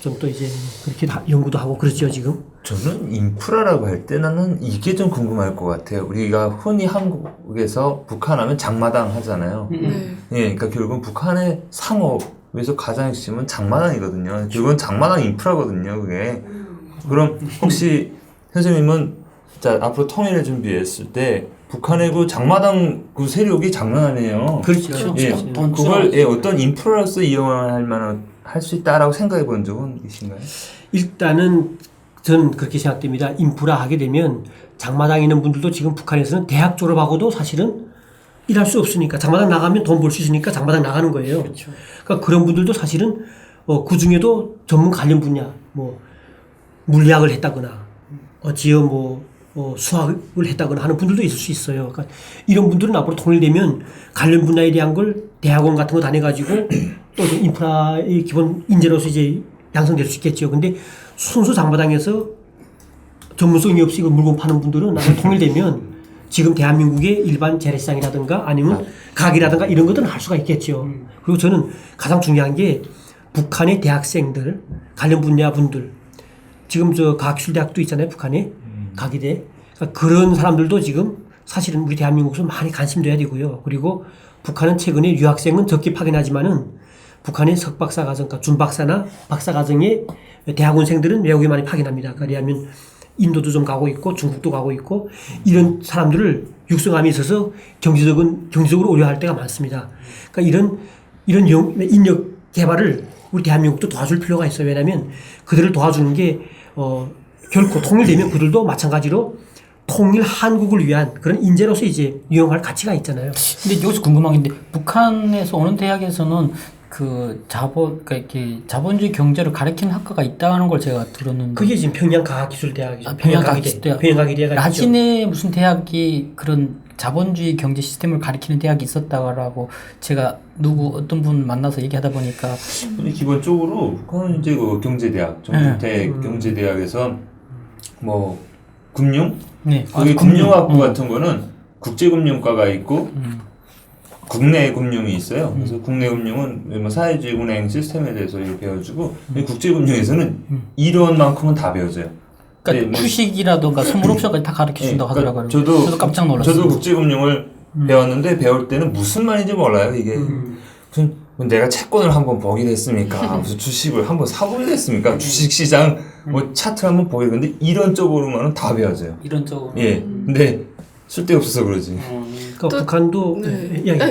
좀 또 이제 그렇게 연구도 하고 그렇죠 지금. 저는 인프라라고 할 때 나는 이게 좀 궁금할 것 같아요. 우리가 흔히 한국에서 북한 하면 장마당 하잖아요. 네. 예, 그러니까 결국은 북한의 상업에서 가장 핵심은 장마당이거든요. 결국은 장마당 인프라거든요, 그게. 그럼 혹시 선생님은 자, 앞으로 통일을 준비했을 때 북한의 그 장마당 그 세력이 장난 아니에요. 그렇죠. 예, 돈 그걸 어떤 인프라로서 이용할 만한 할 수 있다라고 생각해 본 적은 있으신가요? 일단은 저는 그렇게 생각됩니다. 인프라 하게 되면 장마당 있는 분들도 지금 북한에서는 대학 졸업하고도 사실은 일할 수 없으니까 장마당 나가면 돈 벌 수 있으니까 장마당 나가는 거예요. 그렇죠. 그러니까 그런 분들도 사실은 그 중에도 전문 관련 분야 뭐 물리학을 했다거나 어찌어 수학을 했다거나 하는 분들도 있을 수 있어요. 그러니까 이런 분들은 앞으로 통일되면 관련 분야에 대한 걸 대학원 같은 거 다녀가지고 또 인프라의 기본 인재로서 이제 양성될 수 있겠죠. 근데 순수 장마당에서 전문성이 없이 그 물건 파는 분들은 나중에 통일되면 지금 대한민국의 일반 재래시장이라든가 아니면 가게라든가 이런 것들은 할 수가 있겠죠. 그리고 저는 가장 중요한 게 북한의 대학생들, 관련 분야 분들, 지금 저 과학기술대학도 있잖아요, 북한에. 가기대. 그러니까 그런 사람들도 지금 사실은 우리 대한민국에서 많이 관심돼야 되고요. 그리고 북한은 최근에 유학생은 적게 파견하지만은 북한의 석박사 과정, 그러니까 준박사나 박사 과정의 대학원생들은 외국에 많이 파견합니다. 왜냐하면 인도도 좀 가고 있고 중국도 가고 있고 이런 사람들을 육성함에 있어서 경제적으로 의뢰할 때가 많습니다. 그러니까 이런 인력 개발을 우리 대한민국도 도와줄 필요가 있어요. 왜냐하면 그들을 도와주는 게 결코 통일되면 그들도 마찬가지로 통일 한국을 위한 그런 인재로서 이제 유용할 가치가 있잖아요. 근데 여기서 궁금한 게 있는데 북한에서 오는 대학에서는 그러니까 이렇게 자본주의 경제를 가르치는 학과가 있다는 걸 제가 들었는데 그게 지금 평양과학기술대학이죠. 평양과학기술대학. 평양과학기대가 라진의 무슨 대학이 그런 자본주의 경제 시스템을 가르치는 대학이 있었다라고 제가 어떤 분 만나서 얘기하다 보니까 근데 기본적으로 북한은 이제 그 경제대학, 정주택 경제대학에서 뭐 금융, 네. 거기 금융학부 같은 거는 국제금융과가 있고 국내 금융이 있어요. 그래서 국내 금융은 뭐 사회주의 은행 시스템에 대해서 배워주고 국제금융에서는 이론만큼은 다 배워져요. 그러니까 뭐 주식이라든가 선물 옵션까지 다 가르쳐준다고 하더라고요. 저도 깜짝 놀랐어요. 저도 국제금융을 배웠는데 배울 때는 무슨 말인지 몰라요. 이게 무슨 내가 채권을 한번 보기로 했습니까? 무슨 주식을 한번 사보기로 했습니까? 주식시장 뭐 차트 한번 보기로 했는데 이론적으로만은 다 배워져요. 이론적으로. 예. 근데 쓸데없어서 그러지. 그러니까 북한도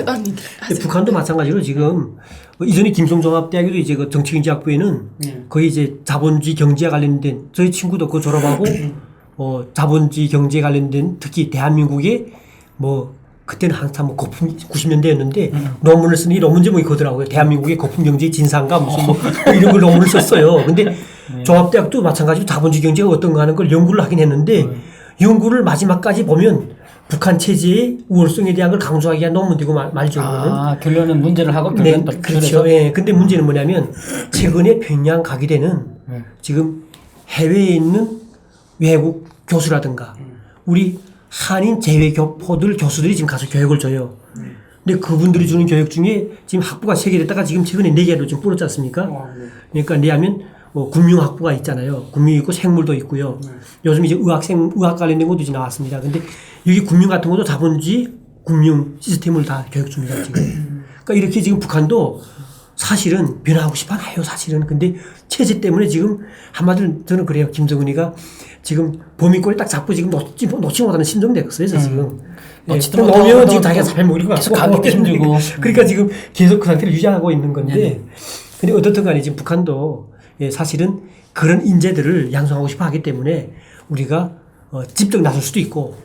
아니. 북한도 마찬가지로 지금 이전에 김성종합대학에도 이제 그 정치경제학부에는 거의 이제 자본주의 경제에 관련된 저희 친구도 그거 졸업하고 자본주의 경제에 관련된 특히 대한민국의 뭐 그때는 한참 뭐 거품 90년대였는데 논문을 쓰니 논문 제목이 그거더라고요. 대한민국의 거품 경제의 진상과 무슨 뭐 이런 걸 논문을 썼어요. 근데 종합대학도 마찬가지로 자본주의 경제가 어떤가 하는 걸 연구를 하긴 했는데 연구를 마지막까지 보면 북한 체제의 우월성에 대한 걸 강조하기 위한 논문이고 말이죠. 결론은 문제를 하고 네, 결론은 그렇죠. 예. 근데 문제는 뭐냐면 최근에 평양 가기대는 지금 해외에 있는 외국 교수라든가 우리 한인 재외교포들 교수들이 지금 가서 교육을 줘요. 근데 그분들이 주는 교육 중에 지금 학부가 3개 됐다가 지금 최근에 4개로 좀 불었지 않습니까? 그러니까 내하면 금융학부가 있잖아요. 금융 있고 생물도 있고요. 요즘 이제 의학 관련된 것도 이제 나왔습니다. 근데 여기 금융 같은 것도 자본주의 금융 시스템을 다 교육 중이다 지금. 그러니까 이렇게 지금 북한도 사실은 변화하고 싶어 해요, 사실은. 근데 체제 때문에 지금 한마디로 저는 그래요. 김정은이가 지금 범인권을 딱 잡고 지금 놓지 못하는 심정 되었어요, 지금. 놓지도 놓으면 못하고 지금 자기가 잡혀 먹을 것 계속 같고. 가기도 힘들고. 그러니까 지금 계속 그 상태를 유지하고 있는 건데. 근데 어떻든 간에 지금 북한도 사실은 그런 인재들을 양성하고 싶어 하기 때문에 우리가 직접 나설 수도 있고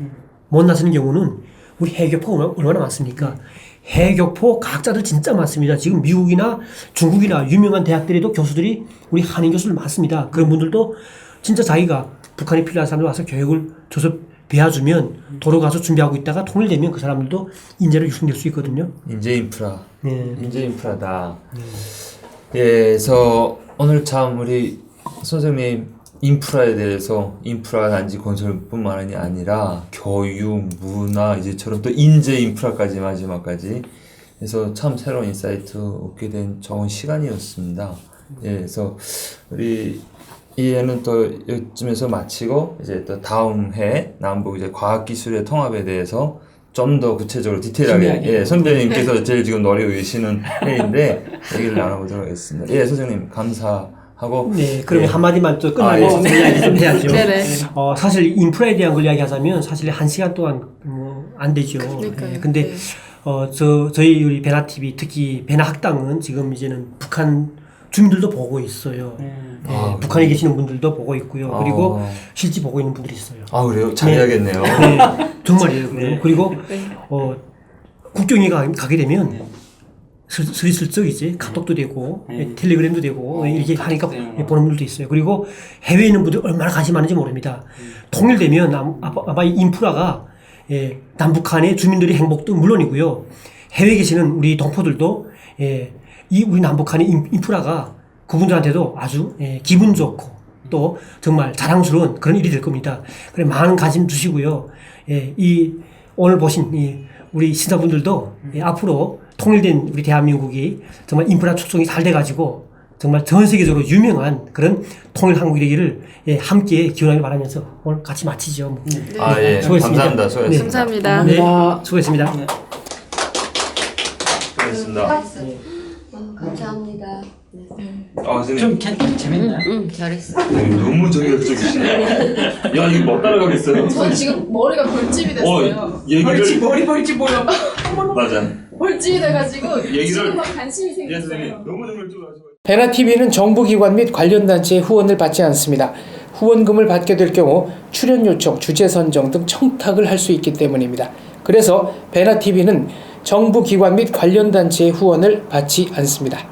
못 나서는 경우는 우리 해교포 얼마나 많습니까? 해교포 과학자들 진짜 많습니다. 지금 미국이나 중국이나 유명한 대학들에도 교수들이 우리 한인 교수들 많습니다. 그런 분들도 진짜 자기가 북한이 필요한 사람들 와서 교육을 줘서 배워주면 도로 가서 준비하고 있다가 통일되면 그 사람들도 인재로 육성될 수 있거든요. 인재 인프라. 네. 인재 인프라다. 예, 그래서 오늘 참 우리 선생님 인프라에 대해서 인프라 단지 건설뿐만이 아니라 교육, 문화 이제처럼 또 인재 인프라까지 마지막까지 그래서 참 새로운 인사이트 얻게 된 좋은 시간이었습니다. 예, 그래서 우리 이 해는 또 이쯤에서 마치고 이제 또 다음 해 남북 이제 과학기술의 통합에 대해서 좀 더 구체적으로 디테일하게 예, 선배님께서 제일 지금 노리고 계시는 해인데 얘기를 나눠보도록 하겠습니다. 예, 선생님 감사하고 네, 그럼 예. 한마디만 또 끝나고 이야기 좀 해야죠. 네네. 사실 인프라에 대한 걸 이야기하자면 사실 1시간 동안 안 되죠. 그러니까요. 예, 근데 네. 저희 우리 베나TV 특히 베나학당은 지금 이제는 북한 주민들도 보고 있어요. 북한에 계시는 분들도 보고 있고요. 그리고 실제 보고 있는 분들이 있어요. 아 그래요? 잘해야겠네요. 네, 정말이에요. 그리고 국경에 가게 되면 슬슬쩍 이제 카톡도 되고 텔레그램도 되고 이렇게 하니까 보는 분들도 있어요. 그리고 해외에 있는 분들 얼마나 관심 많은지 모릅니다. 통일되면 아마 이 인프라가 남북한의 주민들의 행복도 물론이고요. 해외에 계시는 우리 동포들도 이 우리 남북한의 인프라가 그분들한테도 아주 기분 좋고 또 정말 자랑스러운 그런 일이 될 겁니다. 그래 많은 관심 주시고요. 이 오늘 보신 이 우리 신사분들도 앞으로 통일된 우리 대한민국이 정말 인프라 축성이 잘 돼가지고 정말 전 세계적으로 유명한 그런 통일 한국이 되기를 함께 기원하길 바라면서 오늘 같이 마치죠. 아 예, 수고했습니다. 감사합니다. 수고했습니다. 감사합니다. 네, 수고했습니다. 수고했습니다. 감사합니다. 선생님 재밌나요? 잘했어. 너무 저격적이시네. 야 이거 못 따라가겠어요. 저 지금 머리가 벌집이 됐어요. 얘기를 머리 보여. 맞아. 벌집이 돼가지고 얘기를 지금 막 관심이 예, 선생님 생겼어요. 너무 저격적으로 하시고. 베나TV는 정부기관 및 관련 단체의 후원을 받지 않습니다. 후원금을 받게 될 경우 출연 요청, 주제 선정 등 청탁을 할 수 있기 때문입니다. 그래서 베나TV는 정부기관 및 관련 단체의 후원을 받지 않습니다.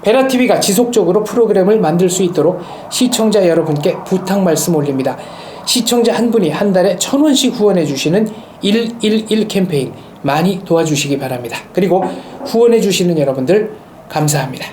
베나TV가 지속적으로 프로그램을 만들 수 있도록 시청자 여러분께 부탁 말씀 올립니다. 시청자 한 분이 한 달에 1,000원씩 후원해 주시는 111 캠페인 많이 도와주시기 바랍니다. 그리고 후원해 주시는 여러분들 감사합니다.